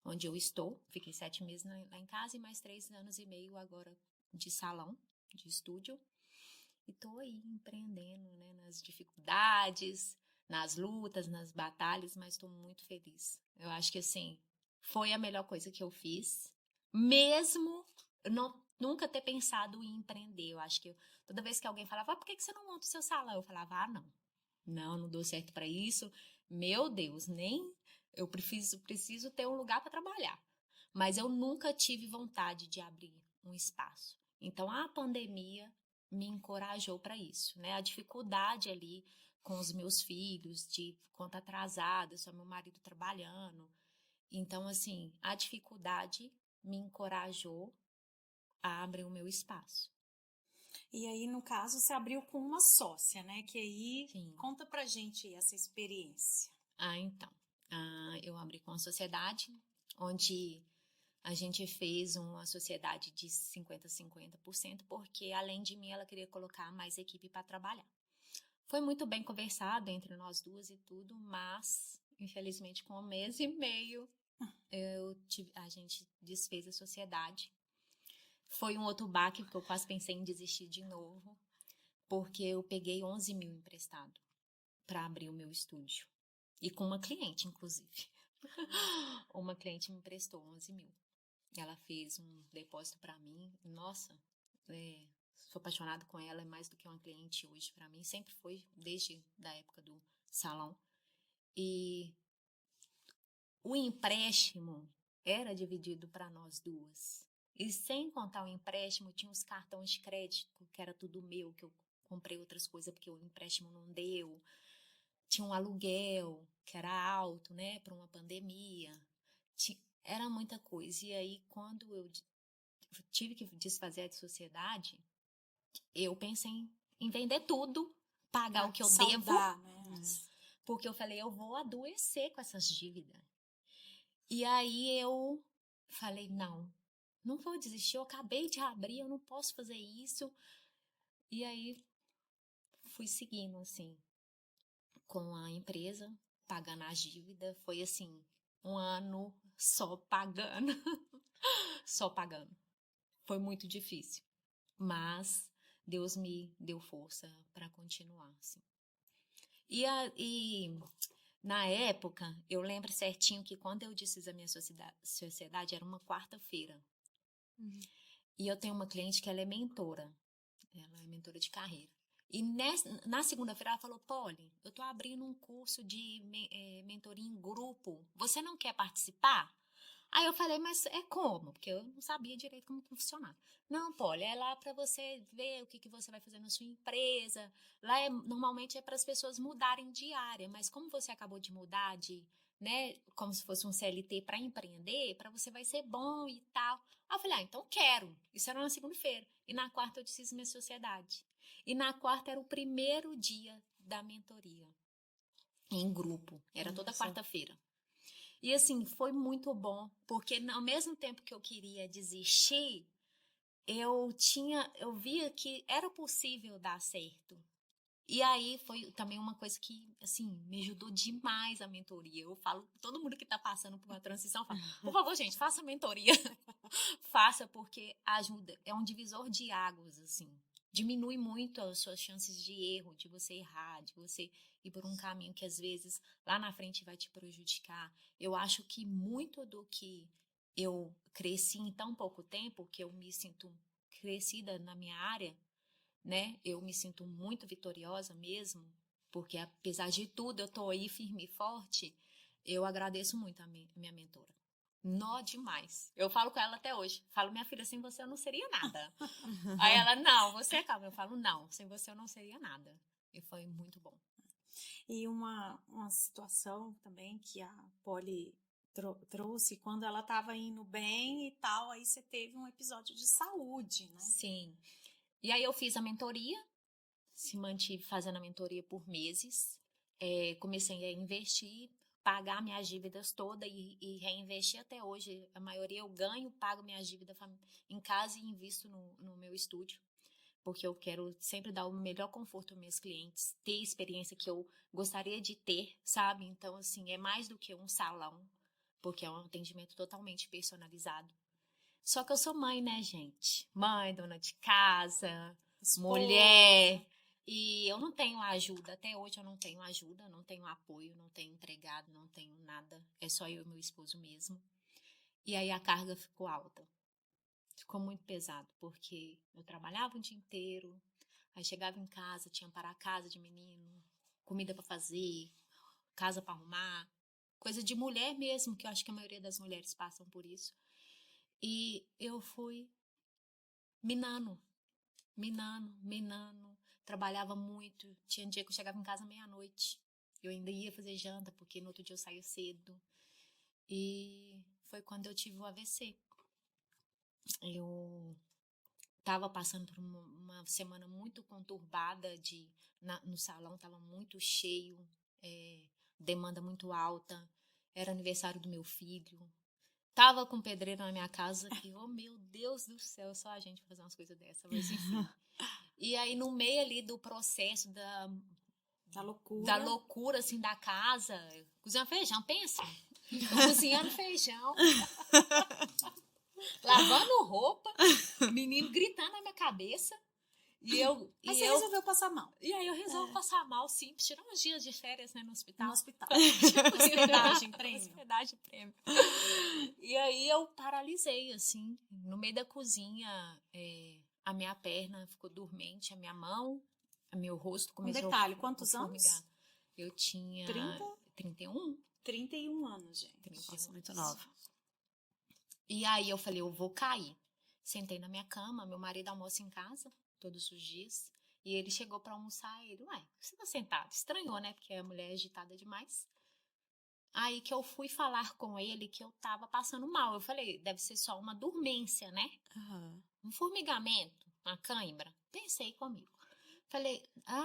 onde eu estou. Fiquei 7 meses lá em casa e mais 3 anos e meio agora de salão, de estúdio. E tô aí empreendendo, né? Nas dificuldades, nas lutas, nas batalhas, mas estou muito feliz. Eu acho que, assim, foi a melhor coisa que eu fiz, mesmo nunca ter pensado em empreender. Eu acho que toda vez que alguém falava, por que você não monta o seu salão? Eu falava, não dou certo para isso. Meu Deus, nem eu preciso ter um lugar para trabalhar. Mas eu nunca tive vontade de abrir um espaço. Então, a pandemia me encorajou para isso, né? A dificuldade ali com os meus filhos, de conta atrasada, só meu marido trabalhando. Então, assim, a dificuldade me encorajou a abrir o meu espaço. E aí, no caso, você abriu com uma sócia, né? Que aí, Sim. conta pra gente essa experiência. Então, eu abri com a sociedade, onde a gente fez uma sociedade de 50-50%, porque além de mim, ela queria colocar mais equipe para trabalhar. Foi muito bem conversado entre nós duas e tudo, mas, infelizmente, com 1 mês e meio, a gente desfez a sociedade. Foi um outro baque, porque eu quase pensei em desistir de novo, porque eu peguei 11 mil emprestado para abrir o meu estúdio. E com uma cliente, inclusive. Uma cliente me emprestou 11 mil. Ela fez um depósito para mim. Nossa, sou apaixonada com ela, é mais do que uma cliente hoje para mim. Sempre foi, desde a época do salão. E o empréstimo era dividido para nós duas. E sem contar o empréstimo, tinha os cartões de crédito, que era tudo meu, que eu comprei outras coisas porque o empréstimo não deu. Tinha um aluguel, que era alto, né, para uma pandemia. Era muita coisa. E aí, quando eu tive que desfazer a sociedade, eu pensei em vender tudo, pagar o que eu devo, né? porque eu falei, eu vou adoecer com essas dívidas. E aí eu falei, não vou desistir, eu acabei de abrir, eu não posso fazer isso. E aí fui seguindo, assim, com a empresa, pagando a dívida. Foi assim, 1 ano só pagando, só pagando. Foi muito difícil, mas Deus me deu força para continuar, assim. E na época, eu lembro certinho que quando eu desfiz a minha sociedade era uma quarta-feira. E eu tenho uma cliente que ela é mentora. Ela é mentora de carreira. E na segunda-feira ela falou, Polly, eu tô abrindo um curso de mentoria em grupo. Você não quer participar? Aí eu falei, mas é como? Porque eu não sabia direito como funcionava. Não, Polly, é lá para você ver o que você vai fazer na sua empresa. Lá normalmente é para as pessoas mudarem de área, mas como você acabou de mudar né, como se fosse um CLT para empreender, para você vai ser bom e tal. Aí eu falei, então quero. Isso era na segunda-feira. E na quarta eu desfiz minha sociedade. E na quarta era o primeiro dia da mentoria, em grupo. Era toda Nossa. quarta-feira. E assim, foi muito bom, porque ao mesmo tempo que eu queria desistir, eu via que era possível dar certo. E aí foi também uma coisa que, assim, me ajudou demais a mentoria. Eu falo, todo mundo que tá passando por uma transição, fala, por favor, gente, faça mentoria. Faça, porque ajuda. É um divisor de águas, assim. Diminui muito as suas chances de erro, de você errar, de você ir por um caminho que às vezes lá na frente vai te prejudicar. Eu acho que muito do que eu cresci em tão pouco tempo, que eu me sinto crescida na minha área, né? Eu me sinto muito vitoriosa mesmo, porque apesar de tudo eu tô aí firme e forte. Eu agradeço muito a minha mentora. Nó demais. Eu falo com ela até hoje. Falo, minha filha, sem você eu não seria nada. Aí ela, não, você é calma. Eu falo, não, sem você eu não seria nada. E foi muito bom. E uma situação também que a Polly trouxe, quando ela estava indo bem e tal, aí você teve um episódio de saúde, né? Sim. E aí eu fiz a mentoria, se mantive fazendo a mentoria por meses. Comecei a investir, pagar minhas dívidas todas e reinvestir até hoje. A maioria eu ganho, pago minhas dívidas em casa e invisto no meu estúdio. Porque eu quero sempre dar o melhor conforto aos meus clientes, ter a experiência que eu gostaria de ter, sabe? Então, assim, é mais do que um salão, porque é um atendimento totalmente personalizado. Só que eu sou mãe, né, gente? Mãe, dona de casa, Esposa. mulher. E eu não tenho ajuda. Até hoje eu não tenho ajuda, não tenho apoio, não tenho empregado, não tenho nada. É só eu e meu esposo mesmo. E aí a carga ficou alta. Ficou muito pesado, porque eu trabalhava o dia inteiro, aí chegava em casa, tinha para a casa de menino, comida para fazer, casa para arrumar, coisa de mulher mesmo, que eu acho que a maioria das mulheres passam por isso. E eu fui minando, trabalhava muito, tinha dia que eu chegava em casa meia-noite, eu ainda ia fazer janta, porque no outro dia eu saía cedo, e foi quando eu tive o AVC. Eu estava passando por uma semana muito conturbada, no salão estava muito cheio, demanda muito alta, era aniversário do meu filho, tava com pedreiro na minha casa, que, oh meu Deus do céu, só a gente fazer umas coisas dessas, mas enfim. E aí no meio ali do processo da loucura assim, da casa, cozinhando feijão, pensa, eu cozinhando feijão, lavando roupa, menino gritando na minha cabeça. Mas você resolveu passar mal. E aí eu resolvo passar mal, sim, tirar uns dias de férias, né, no hospital. No hospital. Hospedagem prêmio. Hospedagem prêmio. E aí eu paralisei, assim, no meio da cozinha, a minha perna ficou dormente, a minha mão, o meu rosto começou a detalhe, quantos anos? Eu tinha 31. 31 anos, gente. 31 Nossa, muito anos. nova. E aí eu falei, eu vou cair. Sentei na minha cama, meu marido almoça em casa todos os dias. E ele chegou pra almoçar, ele, ué, você tá sentado? Estranhou, né? Porque a mulher é agitada demais. Aí que eu fui falar com ele que eu tava passando mal. Eu falei, deve ser só uma dormência, né? Uhum. Um formigamento, uma cãibra. Pensei comigo. Falei,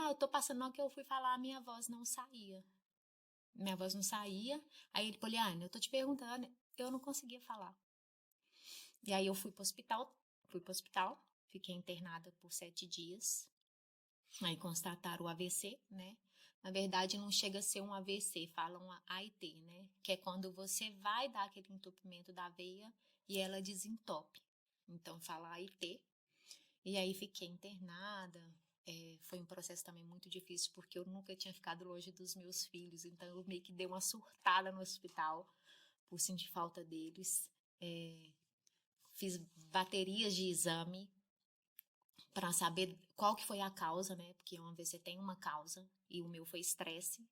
eu tô passando mal, que eu fui falar, a minha voz não saía. Minha voz não saía. Aí ele, Poliana, eu tô te perguntando, eu não conseguia falar. E aí eu fui pro hospital, fiquei internada por 7 dias. Aí constataram o AVC, né? Na verdade, não chega a ser um AVC, falam AIT, né? Que é quando você vai dar aquele entupimento da veia e ela desentope. Então, fala AIT. E aí fiquei internada. Foi um processo também muito difícil, porque eu nunca tinha ficado longe dos meus filhos. Então, eu meio que dei uma surtada no hospital por sentir falta deles. Fiz baterias de exame para saber qual que foi a causa, né? Porque um AVC tem uma causa, e o meu foi estresse,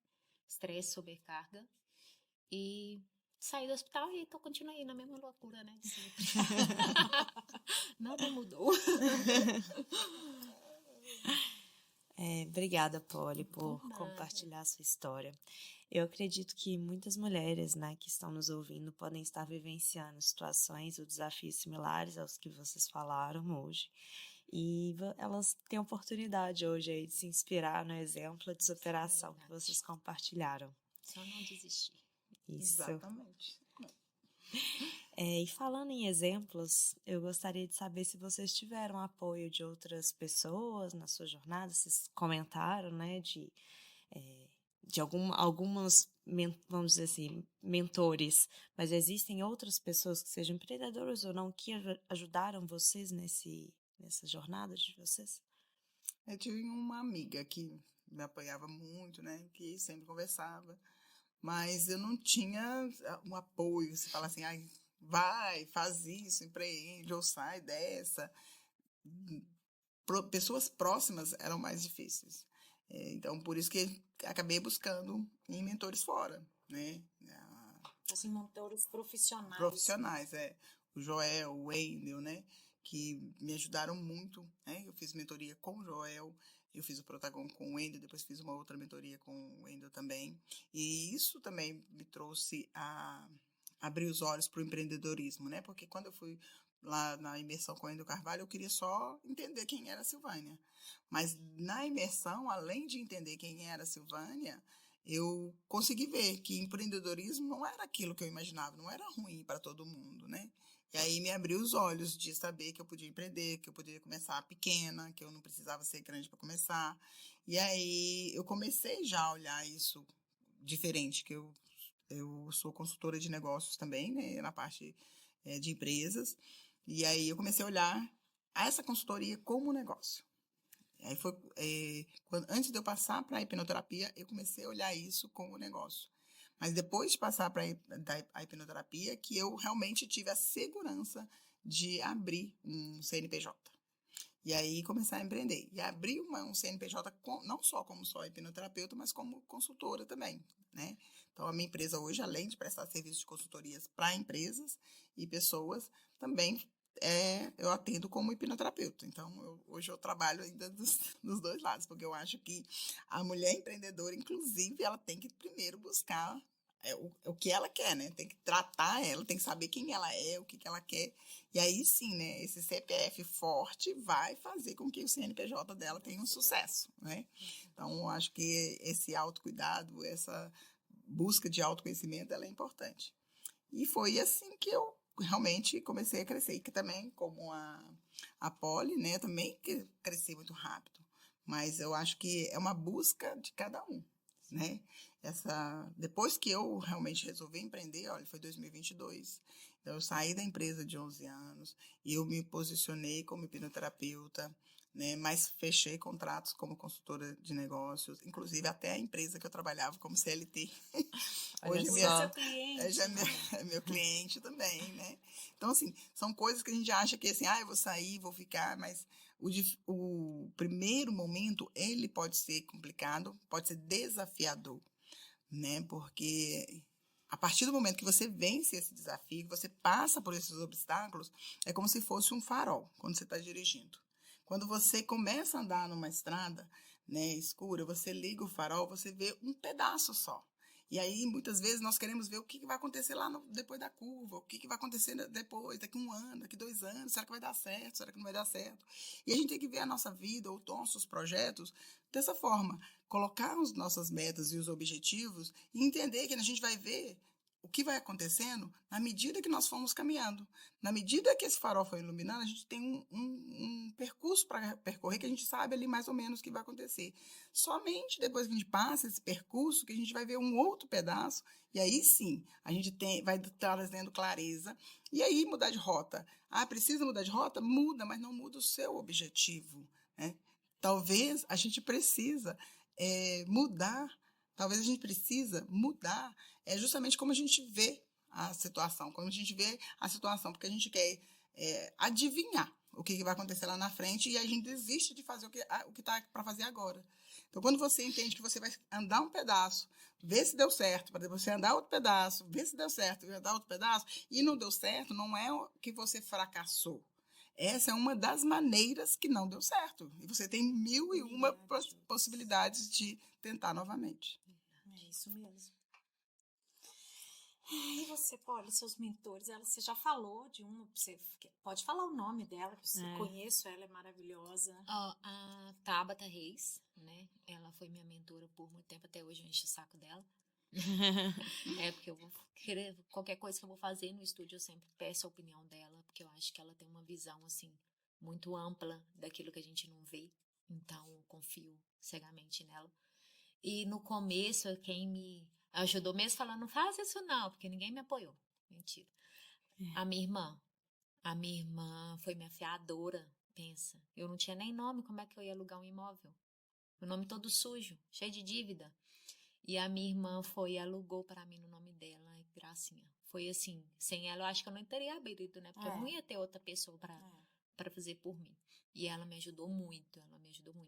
sobrecarga. E saí do hospital e continuei na mesma loucura, né? De sempre. Nada mudou. Obrigada, Polly, por Nada. compartilhar a sua história. Eu acredito que muitas mulheres, né, que estão nos ouvindo podem estar vivenciando situações ou desafios similares aos que vocês falaram hoje. E elas têm a oportunidade hoje aí de se inspirar no exemplo de superação que Verdade. vocês compartilharam. Só não desistir. Isso. Exatamente. E falando em exemplos, eu gostaria de saber se vocês tiveram apoio de outras pessoas na sua jornada. Vocês comentaram, né, de algumas, vamos dizer assim, mentores, mas existem outras pessoas que sejam empreendedoras ou não que ajudaram vocês nessa jornada de vocês? Eu tive uma amiga que me apoiava muito, né? Que sempre conversava, mas eu não tinha um apoio. Você fala assim, ai, vai, faz isso, empreende, ou sai dessa. Pessoas próximas eram mais difíceis. Então, por isso que acabei buscando em mentores fora, né? Assim, mentores profissionais. Profissionais, o Joel, o Wendel, né? Que me ajudaram muito, né? Eu fiz mentoria com o Joel, eu fiz o Protagon com o Wendel, depois fiz uma outra mentoria com o Wendel também. E isso também me trouxe a abrir os olhos para o empreendedorismo, né? Porque quando eu fui lá na imersão com o Wendel Carvalho, eu queria só entender quem era a Silvânia. Mas na imersão, além de entender quem era a Silvânia, eu consegui ver que empreendedorismo não era aquilo que eu imaginava, não era ruim para todo mundo, né? E aí me abriu os olhos de saber que eu podia empreender, que eu podia começar pequena, que eu não precisava ser grande para começar. E aí eu comecei já a olhar isso diferente, que eu sou consultora de negócios também, né, na parte de empresas. E aí eu comecei a olhar essa consultoria como negócio. Aí foi, antes de eu passar para a hipnoterapia, eu comecei a olhar isso como negócio. Mas depois de passar para a hipnoterapia, que eu realmente tive a segurança de abrir um CNPJ. E aí começar a empreender. E abrir um CNPJ não só como só hipnoterapeuta, mas como consultora também, né? Então, a minha empresa hoje, além de prestar serviços de consultorias para empresas e pessoas, também eu atendo como hipnoterapeuta. Então, hoje eu trabalho ainda dos dois lados, porque eu acho que a mulher empreendedora, inclusive, ela tem que primeiro buscar o que ela quer, né? Tem que tratar ela, tem que saber quem ela é, o que ela quer. E aí sim, né? Esse CPF forte vai fazer com que o CNPJ dela tenha um sucesso, né? Então, eu acho que esse autocuidado, essa busca de autoconhecimento, ela é importante. E foi assim que eu realmente comecei a crescer. E que também, como a Polly, né? Também cresci muito rápido. Mas eu acho que é uma busca de cada um, né? Depois que eu realmente resolvi empreender, olha, foi 2022. Então, eu saí da empresa de 11 anos e eu me posicionei como hipnoterapeuta, né? Mas fechei contratos como consultora de negócios, inclusive até a empresa que eu trabalhava como CLT. Hoje Seu cliente. já é meu cliente também, né? Então, assim, são coisas que a gente acha que, assim, eu vou sair, vou ficar, mas o primeiro momento, ele pode ser complicado, pode ser desafiador, né? Porque a partir do momento que você vence esse desafio, que você passa por esses obstáculos, é como se fosse um farol quando você está dirigindo. Quando você começa a andar numa estrada, né, escura, você liga o farol, você vê um pedaço só. E aí, muitas vezes, nós queremos ver o que vai acontecer lá depois da curva, o que vai acontecer depois, daqui 1 ano, daqui 2 anos, será que vai dar certo, será que não vai dar certo? E a gente tem que ver a nossa vida, ou nossos projetos, dessa forma, colocar as nossas metas e os objetivos e entender que a gente vai ver o que vai acontecendo na medida que nós fomos caminhando. Na medida que esse farol foi iluminando, a gente tem um percurso para percorrer que a gente sabe ali mais ou menos o que vai acontecer. Somente depois que a gente passa esse percurso que a gente vai ver um outro pedaço e aí sim, a gente vai trazendo clareza e aí mudar de rota. Precisa mudar de rota? Muda, mas não muda o seu objetivo, né? Talvez a gente precisa mudar, justamente como a gente vê a situação, porque a gente quer adivinhar. o que vai acontecer lá na frente e a gente desiste de fazer o que está para fazer agora. Então, quando você entende que você vai andar um pedaço, ver se deu certo, para você andar outro pedaço, ver se deu certo, e andar outro pedaço, e não deu certo, não é que você fracassou. Essa é uma das maneiras que não deu certo. E você tem 1001 possibilidades de tentar novamente. É isso mesmo. E você, Polly, seus mentores, você já falou de uma, você pode falar o nome dela, que eu conheço, ela é maravilhosa. A Tabata Reis, né? Ela foi minha mentora por muito tempo, até hoje eu encho o saco dela. Porque eu vou querer, qualquer coisa que eu vou fazer no estúdio, eu sempre peço a opinião dela, porque eu acho que ela tem uma visão, assim, muito ampla daquilo que a gente não vê. Então, eu confio cegamente nela. E no começo, quem me ajudou mesmo falando, não faz isso não, porque ninguém me apoiou. Mentira. A minha irmã foi minha fiadora, pensa. Eu não tinha nem nome, como é que eu ia alugar um imóvel? O nome todo sujo, cheio de dívida. E a minha irmã foi e alugou para mim no nome dela, em Gracinha. Foi assim, sem ela eu acho que eu não teria abrido, né? Porque eu não ia ter outra pessoa para fazer por mim. E ela me ajudou muito,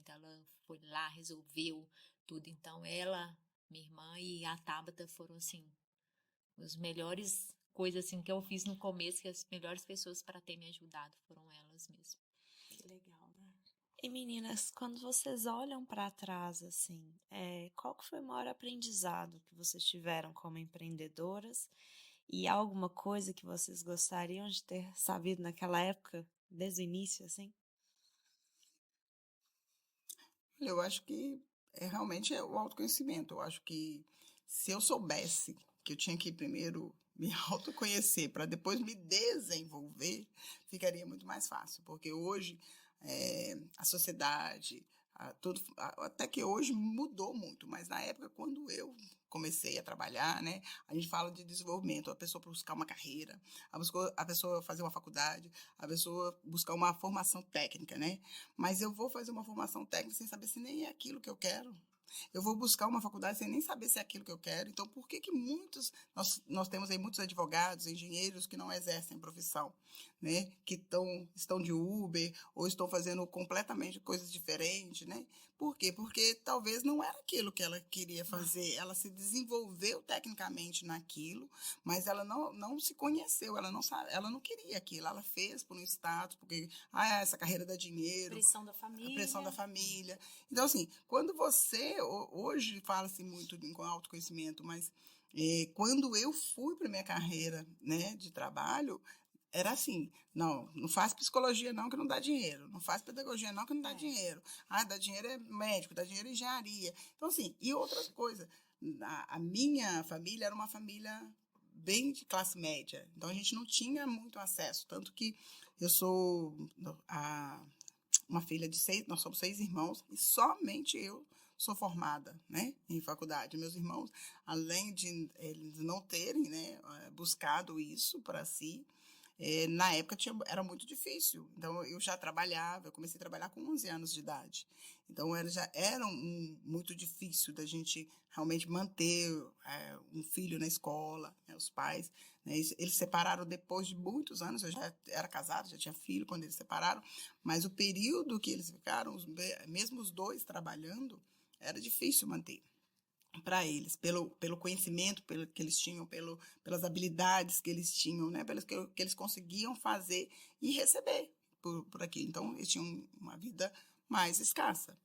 Ela foi lá, resolveu tudo. Então, ela, minha irmã e a Tabata foram, assim, as melhores coisas assim, que eu fiz no começo, que as melhores pessoas para ter me ajudado foram elas mesmo. Que legal, né? E meninas, quando vocês olham para trás, assim, qual que foi o maior aprendizado que vocês tiveram como empreendedoras? E alguma coisa que vocês gostariam de ter sabido naquela época, desde o início, assim? Eu acho que realmente é o autoconhecimento. Eu acho que se eu soubesse que eu tinha que primeiro me autoconhecer para depois me desenvolver, ficaria muito mais fácil. Porque hoje a sociedade, até que hoje mudou muito, mas na época, quando eu comecei a trabalhar, né, a gente fala de desenvolvimento, a pessoa buscar uma carreira, a pessoa fazer uma faculdade, a pessoa buscar uma formação técnica, né? Mas eu vou fazer uma formação técnica sem saber se nem é aquilo que eu quero. Eu vou buscar uma faculdade sem nem saber se é aquilo que eu quero. Então, por que nós temos aí muitos advogados, engenheiros que não exercem a profissão, né? Que estão de Uber ou estão fazendo completamente coisas diferentes, né? Por quê? Porque talvez não era aquilo que ela queria fazer. Ela se desenvolveu tecnicamente naquilo, mas ela não se conheceu, ela não queria aquilo. Ela fez por um status, porque essa carreira dá dinheiro. Pressão da família. A pressão da família. Então, assim, quando você... Hoje fala-se muito com autoconhecimento, mas quando eu fui para minha carreira, né, de trabalho, era assim, não faz psicologia não, que não dá dinheiro. Não faz pedagogia não, que não dá dinheiro. Dá dinheiro é médico, dá dinheiro é engenharia. Então, assim, e outra coisa, a minha família era uma família bem de classe média. Então, a gente não tinha muito acesso. Tanto que eu sou uma filha de 6, nós somos 6 irmãos, e somente eu sou formada, né, em faculdade. Meus irmãos, além de eles não terem, né, buscado isso para si, na época era muito difícil. Então, eu já trabalhava, eu comecei a trabalhar com 11 anos de idade. Então, já era muito difícil da gente realmente manter um filho na escola, né, os pais. Né, eles separaram depois de muitos anos, eu já era casada, já tinha filho quando eles separaram, mas o período que eles ficaram, mesmo os dois trabalhando, era difícil manter para eles, pelo conhecimento que eles tinham, pelas habilidades que eles tinham, né, pelas que eles conseguiam fazer e receber por aqui. Então, eles tinham uma vida mais escassa.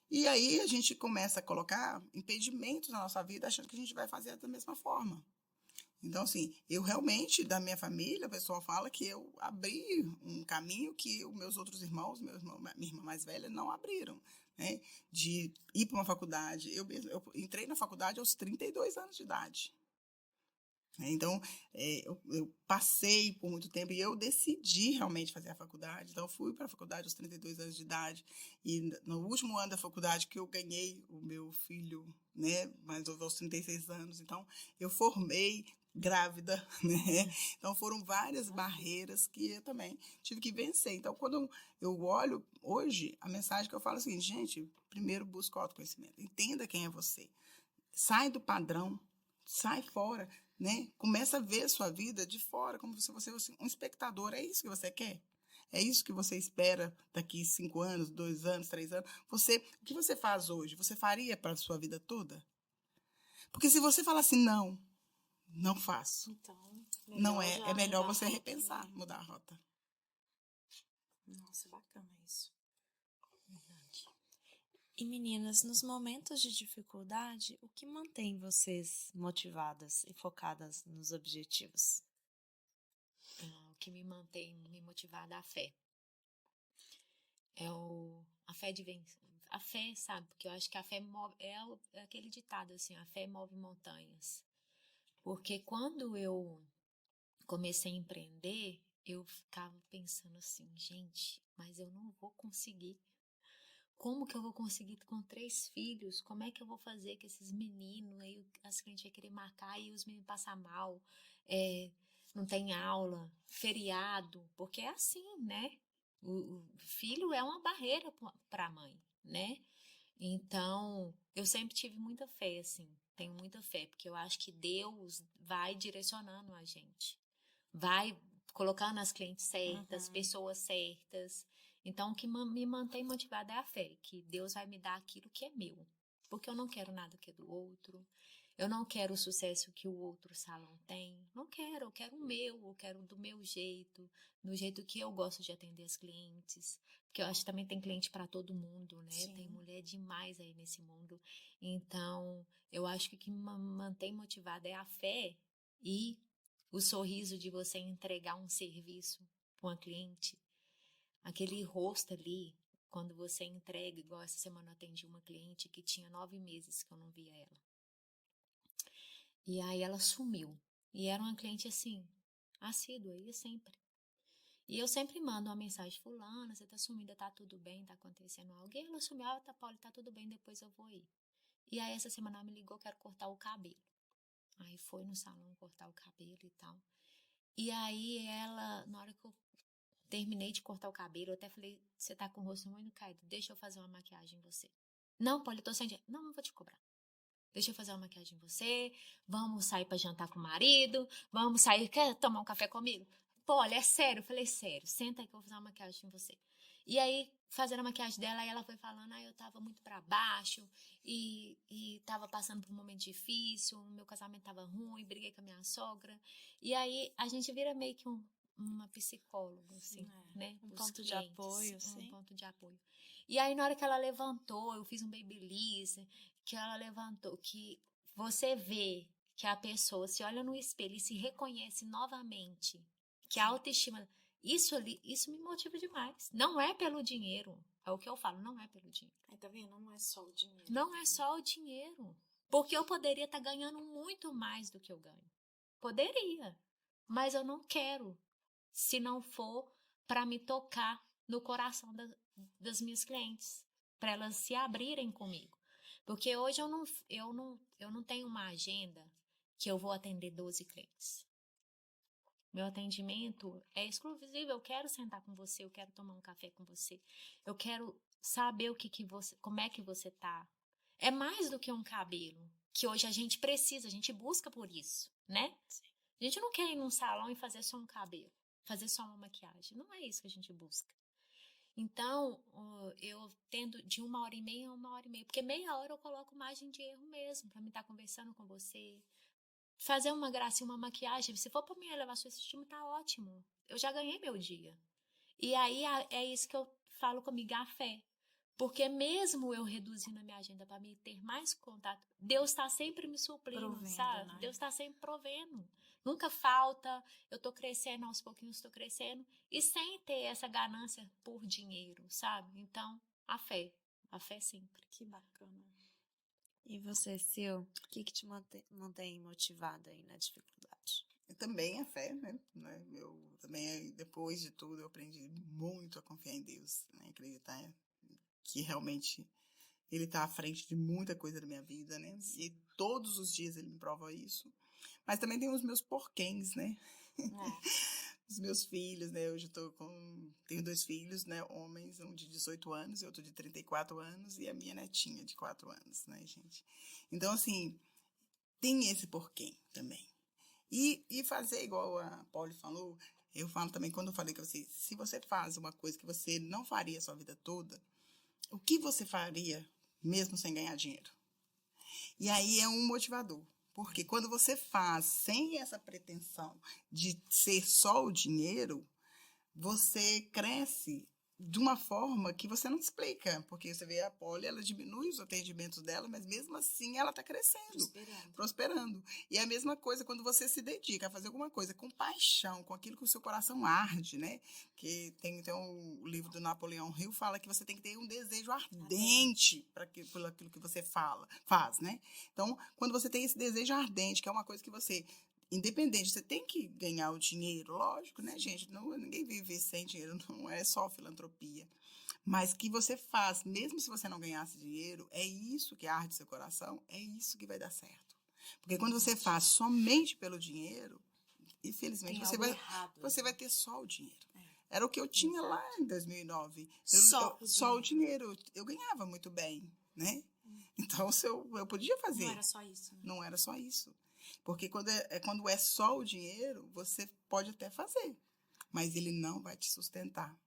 E aí a gente começa a colocar impedimentos na nossa vida, achando que a gente vai fazer da mesma forma. Então, assim, eu realmente, da minha família, o pessoal fala que eu abri um caminho que os meus outros irmãos, minha irmã mais velha, não abriram, né? De ir para uma faculdade. Eu entrei na faculdade aos 32 anos de idade. Então, eu passei por muito tempo e eu decidi realmente fazer a faculdade. Então, eu fui para a faculdade aos 32 anos de idade. E no último ano da faculdade que eu ganhei o meu filho, né, mas aos 36 anos. Então, eu formei grávida, né? Então, foram várias barreiras que eu também tive que vencer. Então, quando eu olho hoje, a mensagem que eu falo é a seguinte: gente, primeiro busca o autoconhecimento. Entenda quem é você. Sai do padrão, sai fora, né? Começa a ver a sua vida de fora, como se você fosse um espectador. É isso que você quer? É isso que você espera daqui 5 anos, 2 anos, 3 anos? O que você faz hoje, você faria para a sua vida toda? Porque se você falar assim, não faço. Então, Não melhor já é melhor mudar a você rota, repensar, né? mudar a rota. Nossa, bacana isso. Verdade. E meninas, nos momentos de dificuldade, o que mantém vocês motivadas e focadas nos objetivos? O que me mantém me motivada é a fé. A fé de vencer. A fé, sabe? Porque eu acho que a fé move, é aquele ditado assim, a fé move montanhas. Porque quando eu comecei a empreender, eu ficava pensando assim, gente, mas eu não vou conseguir. Como que eu vou conseguir com 3 filhos? Como é que eu vou fazer com esses meninos? Aí as clientes vão querer marcar e os meninos passam mal. Não tem aula, feriado, porque é assim, né? O filho é uma barreira para a mãe, né? Então, eu sempre tive muita fé, assim. Tenho muita fé, porque eu acho que Deus vai direcionando a gente. Vai colocando as clientes certas, pessoas certas. Então, o que me mantém motivada é a fé, que Deus vai me dar aquilo que é meu. Porque eu não quero nada que é do outro. Eu não quero o sucesso que o outro salão tem. Não quero, eu quero o meu, eu quero do meu jeito, do jeito que eu gosto de atender as clientes. Porque eu acho que também tem cliente para todo mundo, né? Sim. Tem mulher demais aí nesse mundo. Então, eu acho que o que me mantém motivada é a fé e o sorriso de você entregar um serviço para uma cliente. Aquele rosto ali, quando você entrega, igual essa semana eu atendi uma cliente que tinha 9 meses que eu não via ela. E aí ela sumiu. E era uma cliente assim, assídua, ia sempre. E eu sempre mando uma mensagem, fulana, você tá sumida, tá tudo bem, tá acontecendo algo. E ela sumiu, tá, Paula, tá tudo bem, depois eu vou ir. E aí essa semana ela me ligou, quero cortar o cabelo. Aí foi no salão cortar o cabelo e tal. E aí ela, na hora que eu terminei de cortar o cabelo, eu até falei, você tá com o rosto muito caído, deixa eu fazer uma maquiagem em você. Não, Paula, eu tô sem dinheiro. Não, não vou te cobrar. Deixa eu fazer uma maquiagem em você, vamos sair pra jantar com o marido, vamos sair, quer tomar um café comigo? Pô, olha, é sério. Eu falei, sério, senta aí que eu vou fazer uma maquiagem em você. E aí, fazendo a maquiagem dela, aí ela foi falando, eu tava muito pra baixo e tava passando por um momento difícil, meu casamento tava ruim, briguei com a minha sogra. E aí, a gente vira meio que uma psicóloga, assim, né? Um Os ponto de clientes, apoio, um sim. ponto de apoio. E aí, na hora que ela levantou, eu fiz um babyliss, que ela levantou, que você vê que a pessoa se olha no espelho e se reconhece novamente, que a autoestima, isso ali, isso me motiva demais. Não é pelo dinheiro, é o que eu falo, não é pelo dinheiro. Aí tá vendo? Não é só o dinheiro. Não é só o dinheiro, porque eu poderia estar ganhando muito mais do que eu ganho. Poderia, mas eu não quero, se não for para me tocar no coração das minhas clientes, para elas se abrirem comigo. Porque hoje eu não tenho uma agenda que eu vou atender 12 clientes. Meu atendimento é exclusivo, eu quero sentar com você, eu quero tomar um café com você, eu quero saber como é que você tá. É mais do que um cabelo, que hoje a gente precisa, a gente busca por isso, né? A gente não quer ir num salão e fazer só um cabelo, fazer só uma maquiagem, não é isso que a gente busca. Então, eu tendo de 1h30 a 1h30, porque meia hora eu coloco margem de erro mesmo, pra me estar conversando com você, fazer uma gracinha, uma maquiagem, se for pra mim elevar sua estima, tá ótimo, eu já ganhei meu dia. E aí é isso que eu falo comigo, a fé, porque mesmo eu reduzindo a minha agenda para me ter mais contato, Deus está sempre me suprindo, Provendo, sabe? né? Deus está sempre provendo. Nunca falta, eu tô crescendo, aos pouquinhos tô crescendo, e sem ter essa ganância por dinheiro, sabe? Então, a fé sempre. Que bacana. E você, Sil, o que te mantém motivada aí na dificuldade? Eu também a fé, né? Eu também, depois de tudo, eu aprendi muito a confiar em Deus, né? Acreditar que realmente Ele está à frente de muita coisa da minha vida, né? E todos os dias Ele me prova isso. Mas também tem os meus porquês, né? Os meus filhos, né? Hoje eu tenho 2 filhos, né? Homens, um de 18 anos e outro de 34 anos, e a minha netinha de 4 anos, né, gente? Então, assim, tem esse porquê também. E fazer igual a Pauli falou, Eu falo também, quando eu falei que você, se você faz uma coisa que você não faria a sua vida toda, o que você faria mesmo sem ganhar dinheiro? E aí é um motivador. Porque quando você faz sem essa pretensão de ser só o dinheiro, você cresce de uma forma que você não explica. Porque você vê a Poli, ela diminui os atendimentos dela, mas mesmo assim ela está crescendo, prosperando. E é a mesma coisa quando você se dedica a fazer alguma coisa com paixão, com aquilo que o seu coração arde, né? Que tem o livro do Napoleão Hill, fala que você tem que ter um desejo ardente por aquilo que você faz, né? Então, quando você tem esse desejo ardente, que é uma coisa que você... Independente, você tem que ganhar o dinheiro, lógico, né, gente? Não, ninguém vive sem dinheiro, não é só filantropia. Mas que você faz, mesmo se você não ganhasse dinheiro, é isso que arde seu coração, é isso que vai dar certo. Porque quando você faz somente pelo dinheiro, infelizmente, você vai ter só o dinheiro. Era o que eu tinha lá em 2009. Só o dinheiro. Eu ganhava muito bem, né? Então, eu podia fazer. Não era só isso. Né? Não era só isso. Porque quando é só o dinheiro, você pode até fazer, mas ele não vai te sustentar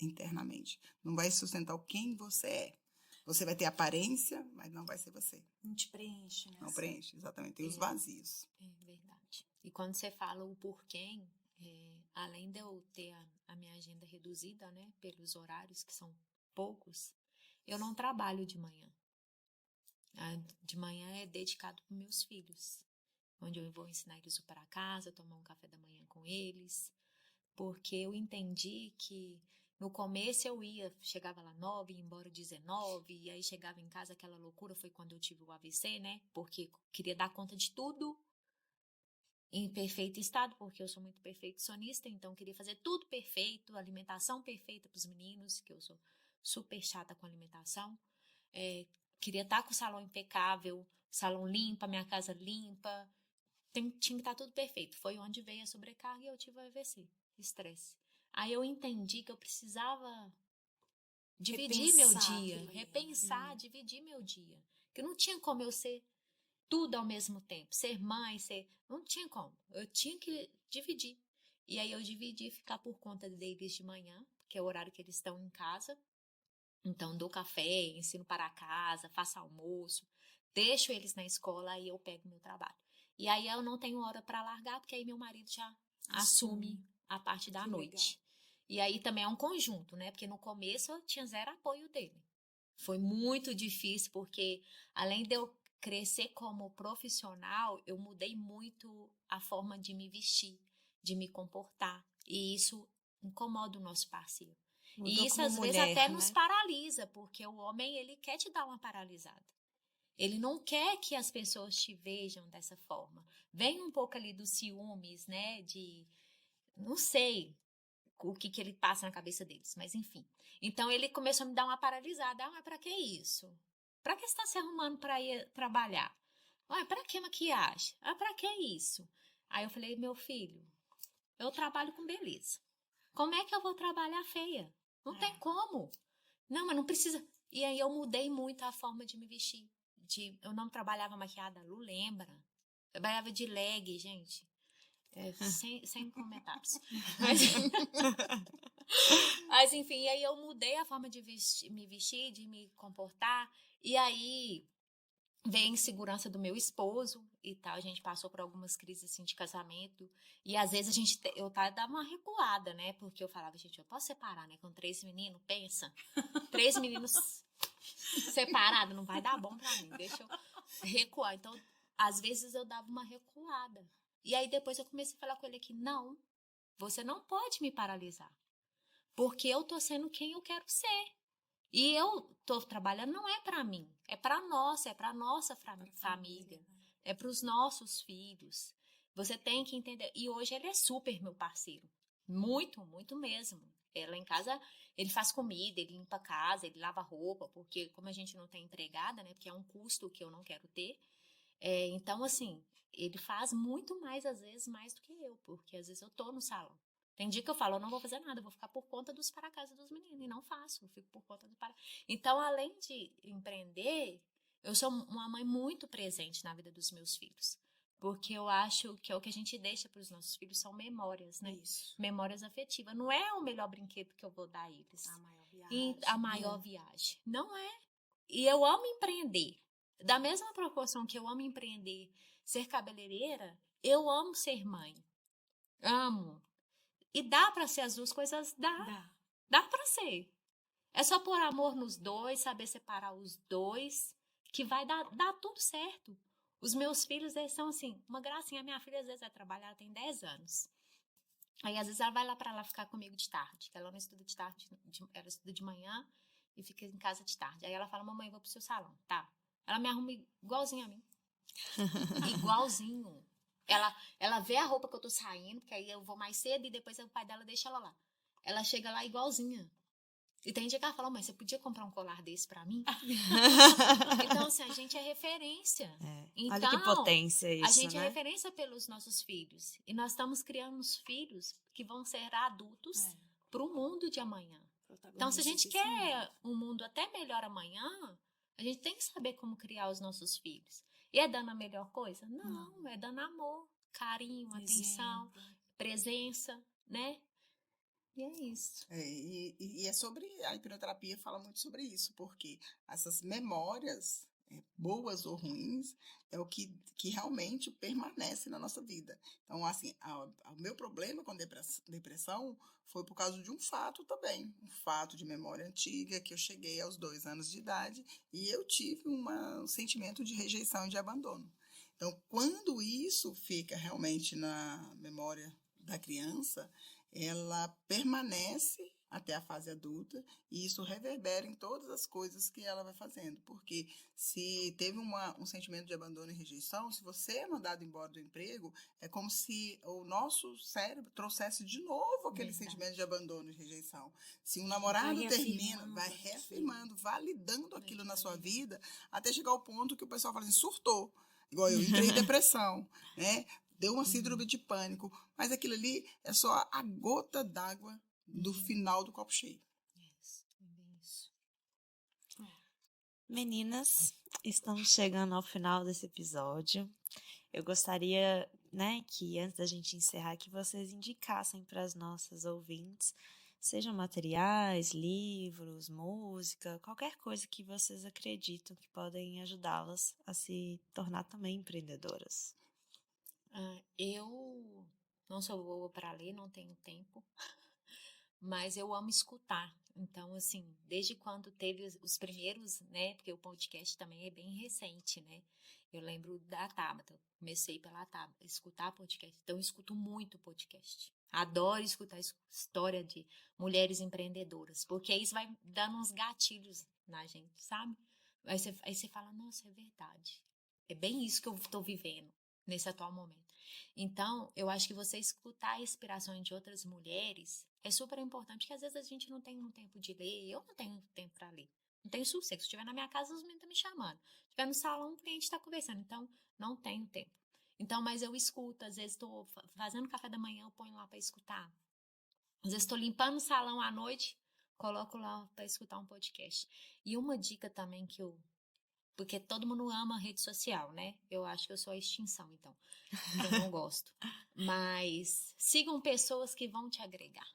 internamente. Não vai sustentar quem você é. Você vai ter aparência, mas não vai ser você. Não te preenche, né? Não preenche, exatamente. Tem os vazios. É verdade. E quando você fala o porquê, além de eu ter a minha agenda reduzida, né, pelos horários, que são poucos, eu não trabalho de manhã. De manhã é dedicado para meus filhos, onde eu vou ensinar eles para casa, tomar um café da manhã com eles, porque eu entendi que no começo chegava lá 9, ia embora 19, e aí chegava em casa, aquela loucura, foi quando eu tive o AVC, né, porque queria dar conta de tudo em perfeito estado, porque eu sou muito perfeccionista, então queria fazer tudo perfeito, alimentação perfeita para os meninos, que eu sou super chata com alimentação, queria estar com o salão impecável, salão limpo, minha casa limpa, tinha que estar tudo perfeito. Foi onde veio a sobrecarga e eu tive o AVC, estresse. Aí eu entendi que eu precisava dividir meu dia, repensar, dividir meu dia. Que não tinha como eu ser tudo ao mesmo tempo, ser mãe, não tinha como. Eu tinha que dividir. E aí eu dividi ficar por conta deles de manhã, que é o horário que eles estão em casa. Então, dou café, ensino para casa, faço almoço, deixo eles na escola, aí eu pego meu trabalho. E aí eu não tenho hora para largar, porque aí meu marido já assume a parte da noite. Legal. E aí também é um conjunto, né? Porque no começo eu tinha zero apoio dele. Foi muito difícil, porque além de eu crescer como profissional, eu mudei muito a forma de me vestir, de me comportar. E isso incomoda o nosso parceiro. Mudou e isso às vezes até nos paralisa, porque o homem, ele quer te dar uma paralisada. Ele não quer que as pessoas te vejam dessa forma. Vem um pouco ali dos ciúmes, né, não sei o que ele passa na cabeça deles, mas enfim. Então ele começou a me dar uma paralisada. Mas pra que isso? Pra que você tá se arrumando pra ir trabalhar? Pra que maquiagem? Pra que isso? Aí eu falei, meu filho, eu trabalho com beleza. Como é que eu vou trabalhar feia? Não tem como. Não, mas não precisa. E aí eu mudei muito a forma de me vestir. Eu não trabalhava maquiada, a Lu lembra. Eu trabalhava de leg, gente. Sem comentários. Mas enfim, e aí eu mudei a forma de me vestir, de me comportar. E aí veio a insegurança do meu esposo e tal. A gente passou por algumas crises assim, de casamento. E às vezes eu dava uma recuada, né? Porque eu falava, gente, eu posso separar, né? Com 3 meninos, pensa. 3 meninos separados, não vai dar bom pra mim. Deixa eu recuar. Então, às vezes eu dava uma recuada. E aí depois eu comecei a falar com ele aqui, não, você não pode me paralisar. Porque eu tô sendo quem eu quero ser. E eu tô trabalhando, não é pra mim, é pra nossa família, é pros nossos filhos. Você tem que entender. E hoje ele é super meu parceiro. Muito, muito mesmo. Lá em casa, ele faz comida, ele limpa a casa, ele lava roupa, porque como a gente não tem empregada, né? Porque é um custo que eu não quero ter. Então, assim, ele faz muito mais, às vezes, mais do que eu, porque às vezes eu tô no salão. Tem dia que eu falo, eu não vou fazer nada, eu vou ficar por conta dos para-casa dos meninos, e não faço, eu fico por conta do para. Então, além de empreender, eu sou uma mãe muito presente na vida dos meus filhos. Porque eu acho que é o que a gente deixa para os nossos filhos são memórias, né? Isso. Memórias afetivas. Não é o melhor brinquedo que eu vou dar a eles. A maior E viagem. a maior viagem. Não é. E eu amo empreender. Da mesma proporção que eu amo empreender, ser cabeleireira, eu amo ser mãe. Amo. E dá para ser as duas coisas? Dá para ser. É só pôr amor nos dois, saber separar os dois, que vai dar tudo certo. Os meus filhos, eles são assim, uma gracinha. A minha filha, às vezes, vai trabalhar, ela tem 10 anos. Aí, às vezes, ela vai lá para lá ficar comigo de tarde, que ela não estuda de tarde, ela estuda de manhã e fica em casa de tarde. Aí ela fala, mamãe, eu vou pro seu salão. Tá. Ela me arruma igualzinho a mim. Igualzinho. Ela vê a roupa que eu tô saindo, porque aí eu vou mais cedo e depois o pai dela deixa ela lá. Ela chega lá igualzinha. E tem dia que ela fala, mãe, você podia comprar um colar desse pra mim? Então, assim, a gente é referência. Então, olha que potência isso, a gente né? é referência pelos nossos filhos. E nós estamos criando uns filhos que vão ser adultos pro mundo de amanhã. Então, se a gente quer um mundo até melhor amanhã, a gente tem que saber como criar os nossos filhos. E é dando a melhor coisa? Não, é dando amor, carinho, atenção, presença, né? E é isso. E é sobre, a hipnoterapia fala muito sobre isso, porque essas memórias, boas ou ruins, é o que realmente permanece na nossa vida. Então, assim, o meu problema com depressão foi por causa de um fato também, um fato de memória antiga, que eu cheguei aos 2 anos de idade e eu tive um sentimento de rejeição e de abandono. Então, quando isso fica realmente na memória da criança, ela permanece até a fase adulta e isso reverbera em todas as coisas que ela vai fazendo. Porque se teve um sentimento de abandono e rejeição, se você é mandado embora do emprego, é como se o nosso cérebro trouxesse de novo aquele sentimento de abandono e rejeição. Se um namorado termina, vai reafirmando, validando aquilo na sua vida, até chegar ao ponto que o pessoal fala assim, surtou. Igual eu entrei em depressão, né? Deu uma síndrome de pânico, mas aquilo ali é só a gota d'água do final do copo cheio. Isso. Meninas, estamos chegando ao final desse episódio. Eu gostaria, né, que antes da gente encerrar, que vocês indicassem para as nossas ouvintes, sejam materiais, livros, música, qualquer coisa que vocês acreditam que podem ajudá-las a se tornar também empreendedoras. Eu não sou boa para ler, não tenho tempo, mas eu amo escutar. Então, assim, desde quando teve os primeiros, né? Porque o podcast também é bem recente, né? Eu lembro da Tabata, eu comecei pela Tabata, escutar podcast. Então, eu escuto muito podcast. Adoro escutar história de mulheres empreendedoras, porque isso vai dando uns gatilhos na gente, sabe? Aí você fala, nossa, é verdade. É bem isso que eu estou vivendo nesse atual momento. Então, eu acho que você escutar a inspiração de outras mulheres é super importante, porque às vezes a gente não tem um tempo de ler, eu não tenho tempo para ler. Não tenho sossego. Se estiver na minha casa, os meninos estão me chamando. Se estiver no salão, o cliente está conversando. Então, não tenho tempo. Então, mas eu escuto. Às vezes estou fazendo café da manhã, eu ponho lá para escutar. Às vezes estou limpando o salão à noite, coloco lá para escutar um podcast. E uma dica também que eu... Porque todo mundo ama rede social, né? Eu acho que eu sou a extinção, então. Eu não gosto. Mas sigam pessoas que vão te agregar.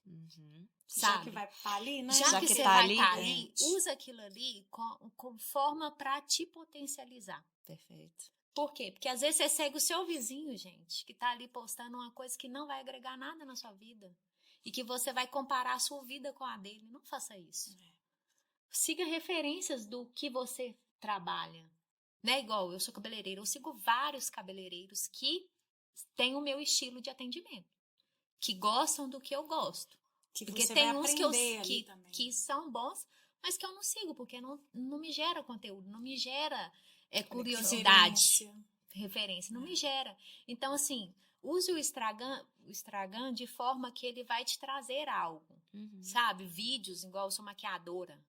Já Sabe? que vai estar ali, né? Já que você tá vai ali, estar ali, usa aquilo ali com forma para te potencializar. Perfeito. Por quê? Porque às vezes você segue o seu vizinho, gente, que tá ali postando uma coisa que não vai agregar nada na sua vida. E que você vai comparar a sua vida com a dele. Não faça isso. Siga referências do que você trabalha. Né? Igual eu sou cabeleireira, eu sigo vários cabeleireiros que têm o meu estilo de atendimento. Que gostam do que eu gosto. Que Porque você tem vai uns aprender que são bons, mas que eu não sigo, porque não me gera conteúdo, não me gera curiosidade, referência, não me gera. Então, assim, use o Instagram de forma que ele vai te trazer algo, sabe? Vídeos, igual eu sou maquiadora.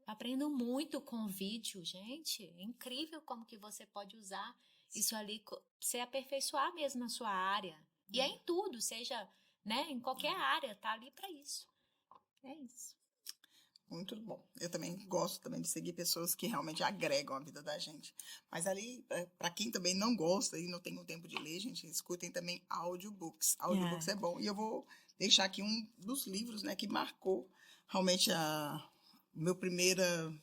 Aprendo muito com vídeo, gente. É incrível como que você pode usar isso ali, se aperfeiçoar mesmo na sua área. E é em tudo, seja, né, em qualquer área, tá ali para isso. É isso. Muito bom. Eu também gosto também de seguir pessoas que realmente agregam a vida da gente. Mas ali, para quem também não gosta e não tem o tempo de ler, gente, escutem também audiobooks. Audiobooks é bom. E eu vou deixar aqui um dos livros, né, que marcou realmente a meu primeira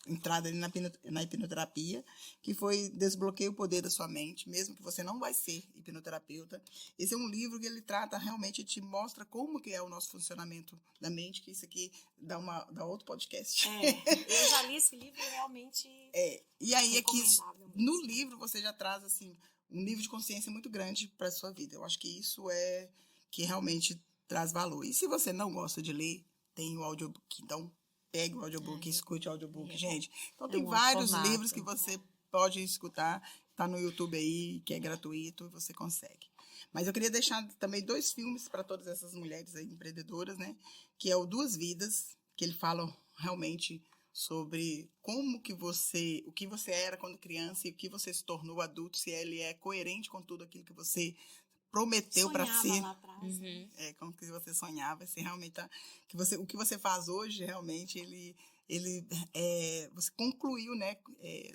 entrada ali na hipnoterapia, que foi Desbloqueie o Poder da Sua Mente, mesmo que você não vai ser hipnoterapeuta. Esse é um livro que ele trata, realmente te mostra como que é o nosso funcionamento da mente, que isso aqui dá outro podcast. Eu já li esse livro realmente E aí aqui, recomendável mesmo. no livro, você já traz, assim, um nível de consciência muito grande para a sua vida. Eu acho que isso é que realmente traz valor. E se você não gosta de ler, tem o audiobook, então pegue o audiobook, escute o audiobook, gente. Então, tem vários livros que você pode escutar. Tá no YouTube aí, que é gratuito, você consegue. Mas eu queria deixar também 2 filmes para todas essas mulheres aí empreendedoras, né? Que é o Duas Vidas, que ele fala realmente sobre como que o que você era quando criança e o que você se tornou adulto, se ele é coerente com tudo aquilo que você prometeu para si, lá atrás, como que você sonhava, se realmente o que você faz hoje realmente você concluiu, né,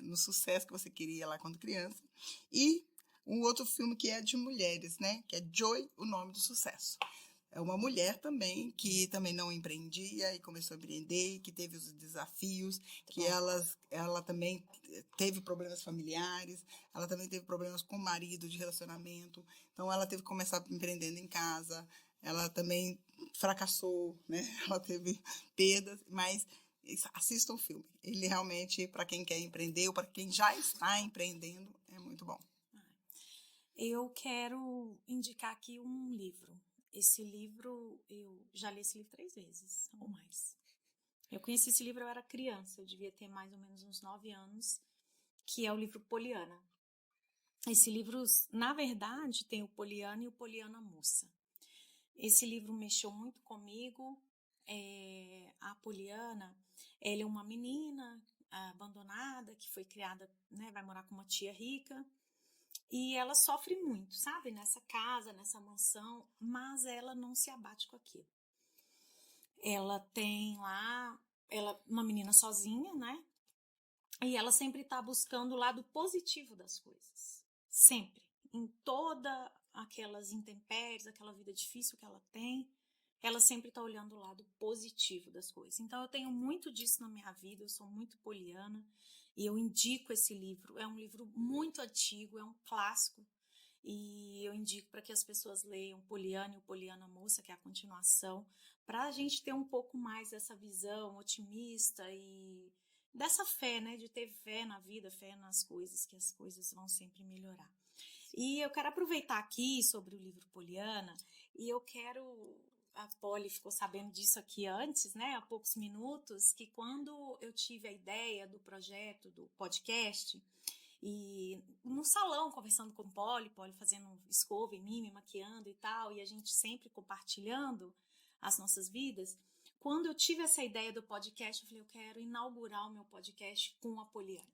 no sucesso que você queria lá quando criança. E um outro filme que é de mulheres, né, que é Joy, o Nome do Sucesso. É uma mulher também que também não empreendia e começou a empreender, que teve os desafios, que ela também teve problemas familiares, ela também teve problemas com o marido de relacionamento. Então, ela teve que começar empreendendo em casa, ela também fracassou, né? Ela teve perdas, mas assista o filme. Ele realmente, para quem quer empreender ou para quem já está empreendendo, é muito bom. Eu quero indicar aqui um livro. Esse livro, eu já li esse livro 3 vezes, ou mais. Eu conheci esse livro, eu era criança, eu devia ter mais ou menos uns 9 anos, que é o livro Poliana. Esse livro, na verdade, tem o Poliana e o Poliana Moça. Esse livro mexeu muito comigo. A Poliana, ela é uma menina abandonada, que foi criada, né, vai morar com uma tia rica, e ela sofre muito, sabe, nessa casa, nessa mansão, mas ela não se abate com aquilo. Ela tem lá, uma menina sozinha, né, e ela sempre está buscando o lado positivo das coisas, sempre, em toda aquelas intempéries, aquela vida difícil que ela tem, ela sempre está olhando o lado positivo das coisas. Então, eu tenho muito disso na minha vida, eu sou muito poliana, e eu indico esse livro. É um livro muito antigo, é um clássico, e eu indico para que as pessoas leiam Poliana e o Poliana Moça, que é a continuação, para a gente ter um pouco mais dessa visão otimista e dessa fé, né, de ter fé na vida, fé nas coisas, que as coisas vão sempre melhorar. E eu quero aproveitar aqui sobre o livro Poliana, e eu quero... A Polly ficou sabendo disso aqui antes, né, há poucos minutos, que quando eu tive a ideia do projeto, do podcast, e no salão, conversando com Polly fazendo escova em mim, me maquiando e tal, e a gente sempre compartilhando as nossas vidas, quando eu tive essa ideia do podcast, eu falei, eu quero inaugurar o meu podcast com a Poliana.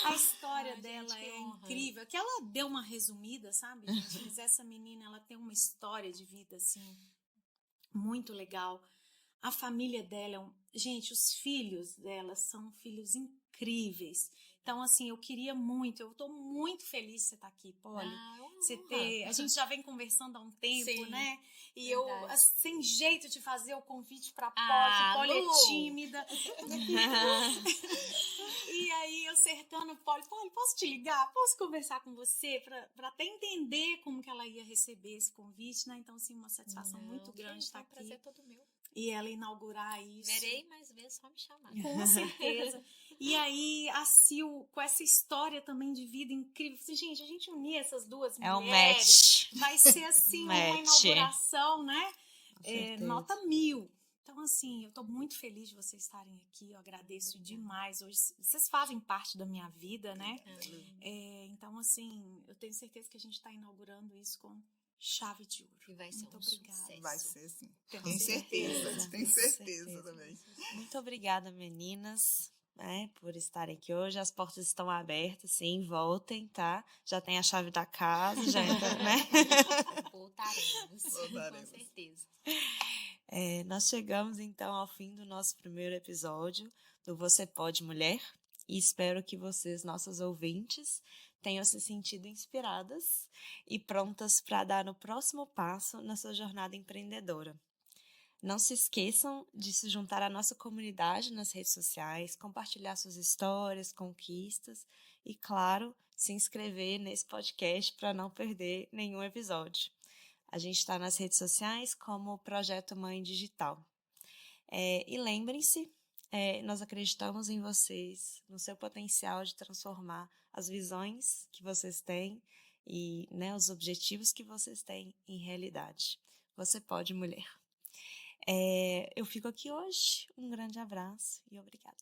A história dela é incrível, que ela deu uma resumida, sabe, gente? Mas essa menina, ela tem uma história de vida, assim, muito legal. A família dela, gente, os filhos dela são filhos incríveis. Então, assim, eu tô muito feliz de você estar aqui, Polly. A gente já vem conversando há um tempo, sim, né? E verdade. Eu, sem jeito de fazer o convite pra Polly é tímida. E aí, eu cercando Polly, posso te ligar? Posso conversar com você? Pra até entender como que ela ia receber esse convite, né? Então, assim, uma satisfação muito grande estar aqui. É um prazer todo meu. E ela inaugurar isso. Verei mais vezes, só me chamar. Com certeza. E aí, a Sil, com essa história também de vida incrível. Gente, a gente unir essas duas mulheres. É um match. Vai ser, assim, uma inauguração, né? Nota 1000. Então, assim, eu tô muito feliz de vocês estarem aqui. Eu agradeço demais. Hoje, vocês fazem parte da minha vida, né? Então, assim, eu tenho certeza que a gente está inaugurando isso com chave de ouro. E vai ser muito obrigada. Sucesso. Vai ser, sim. Tem certeza também. Muito obrigada, meninas. né, por estarem aqui hoje. As portas estão abertas, sim, voltem, tá? Já tem a chave da casa, já entra, né? Voltaremos, com Voltaremos. certeza. Nós chegamos, então, ao fim do nosso primeiro episódio do Você Pode Mulher e espero que vocês, nossos ouvintes, tenham se sentido inspiradas e prontas para dar o próximo passo na sua jornada empreendedora. Não se esqueçam de se juntar à nossa comunidade nas redes sociais, compartilhar suas histórias, conquistas e, claro, se inscrever nesse podcast para não perder nenhum episódio. A gente está nas redes sociais como Projeto Mãe Digital. E lembrem-se, nós acreditamos em vocês, no seu potencial de transformar as visões que vocês têm e, né, os objetivos que vocês têm em realidade. Você pode, mulher. Eu fico aqui hoje. Um grande abraço e obrigada.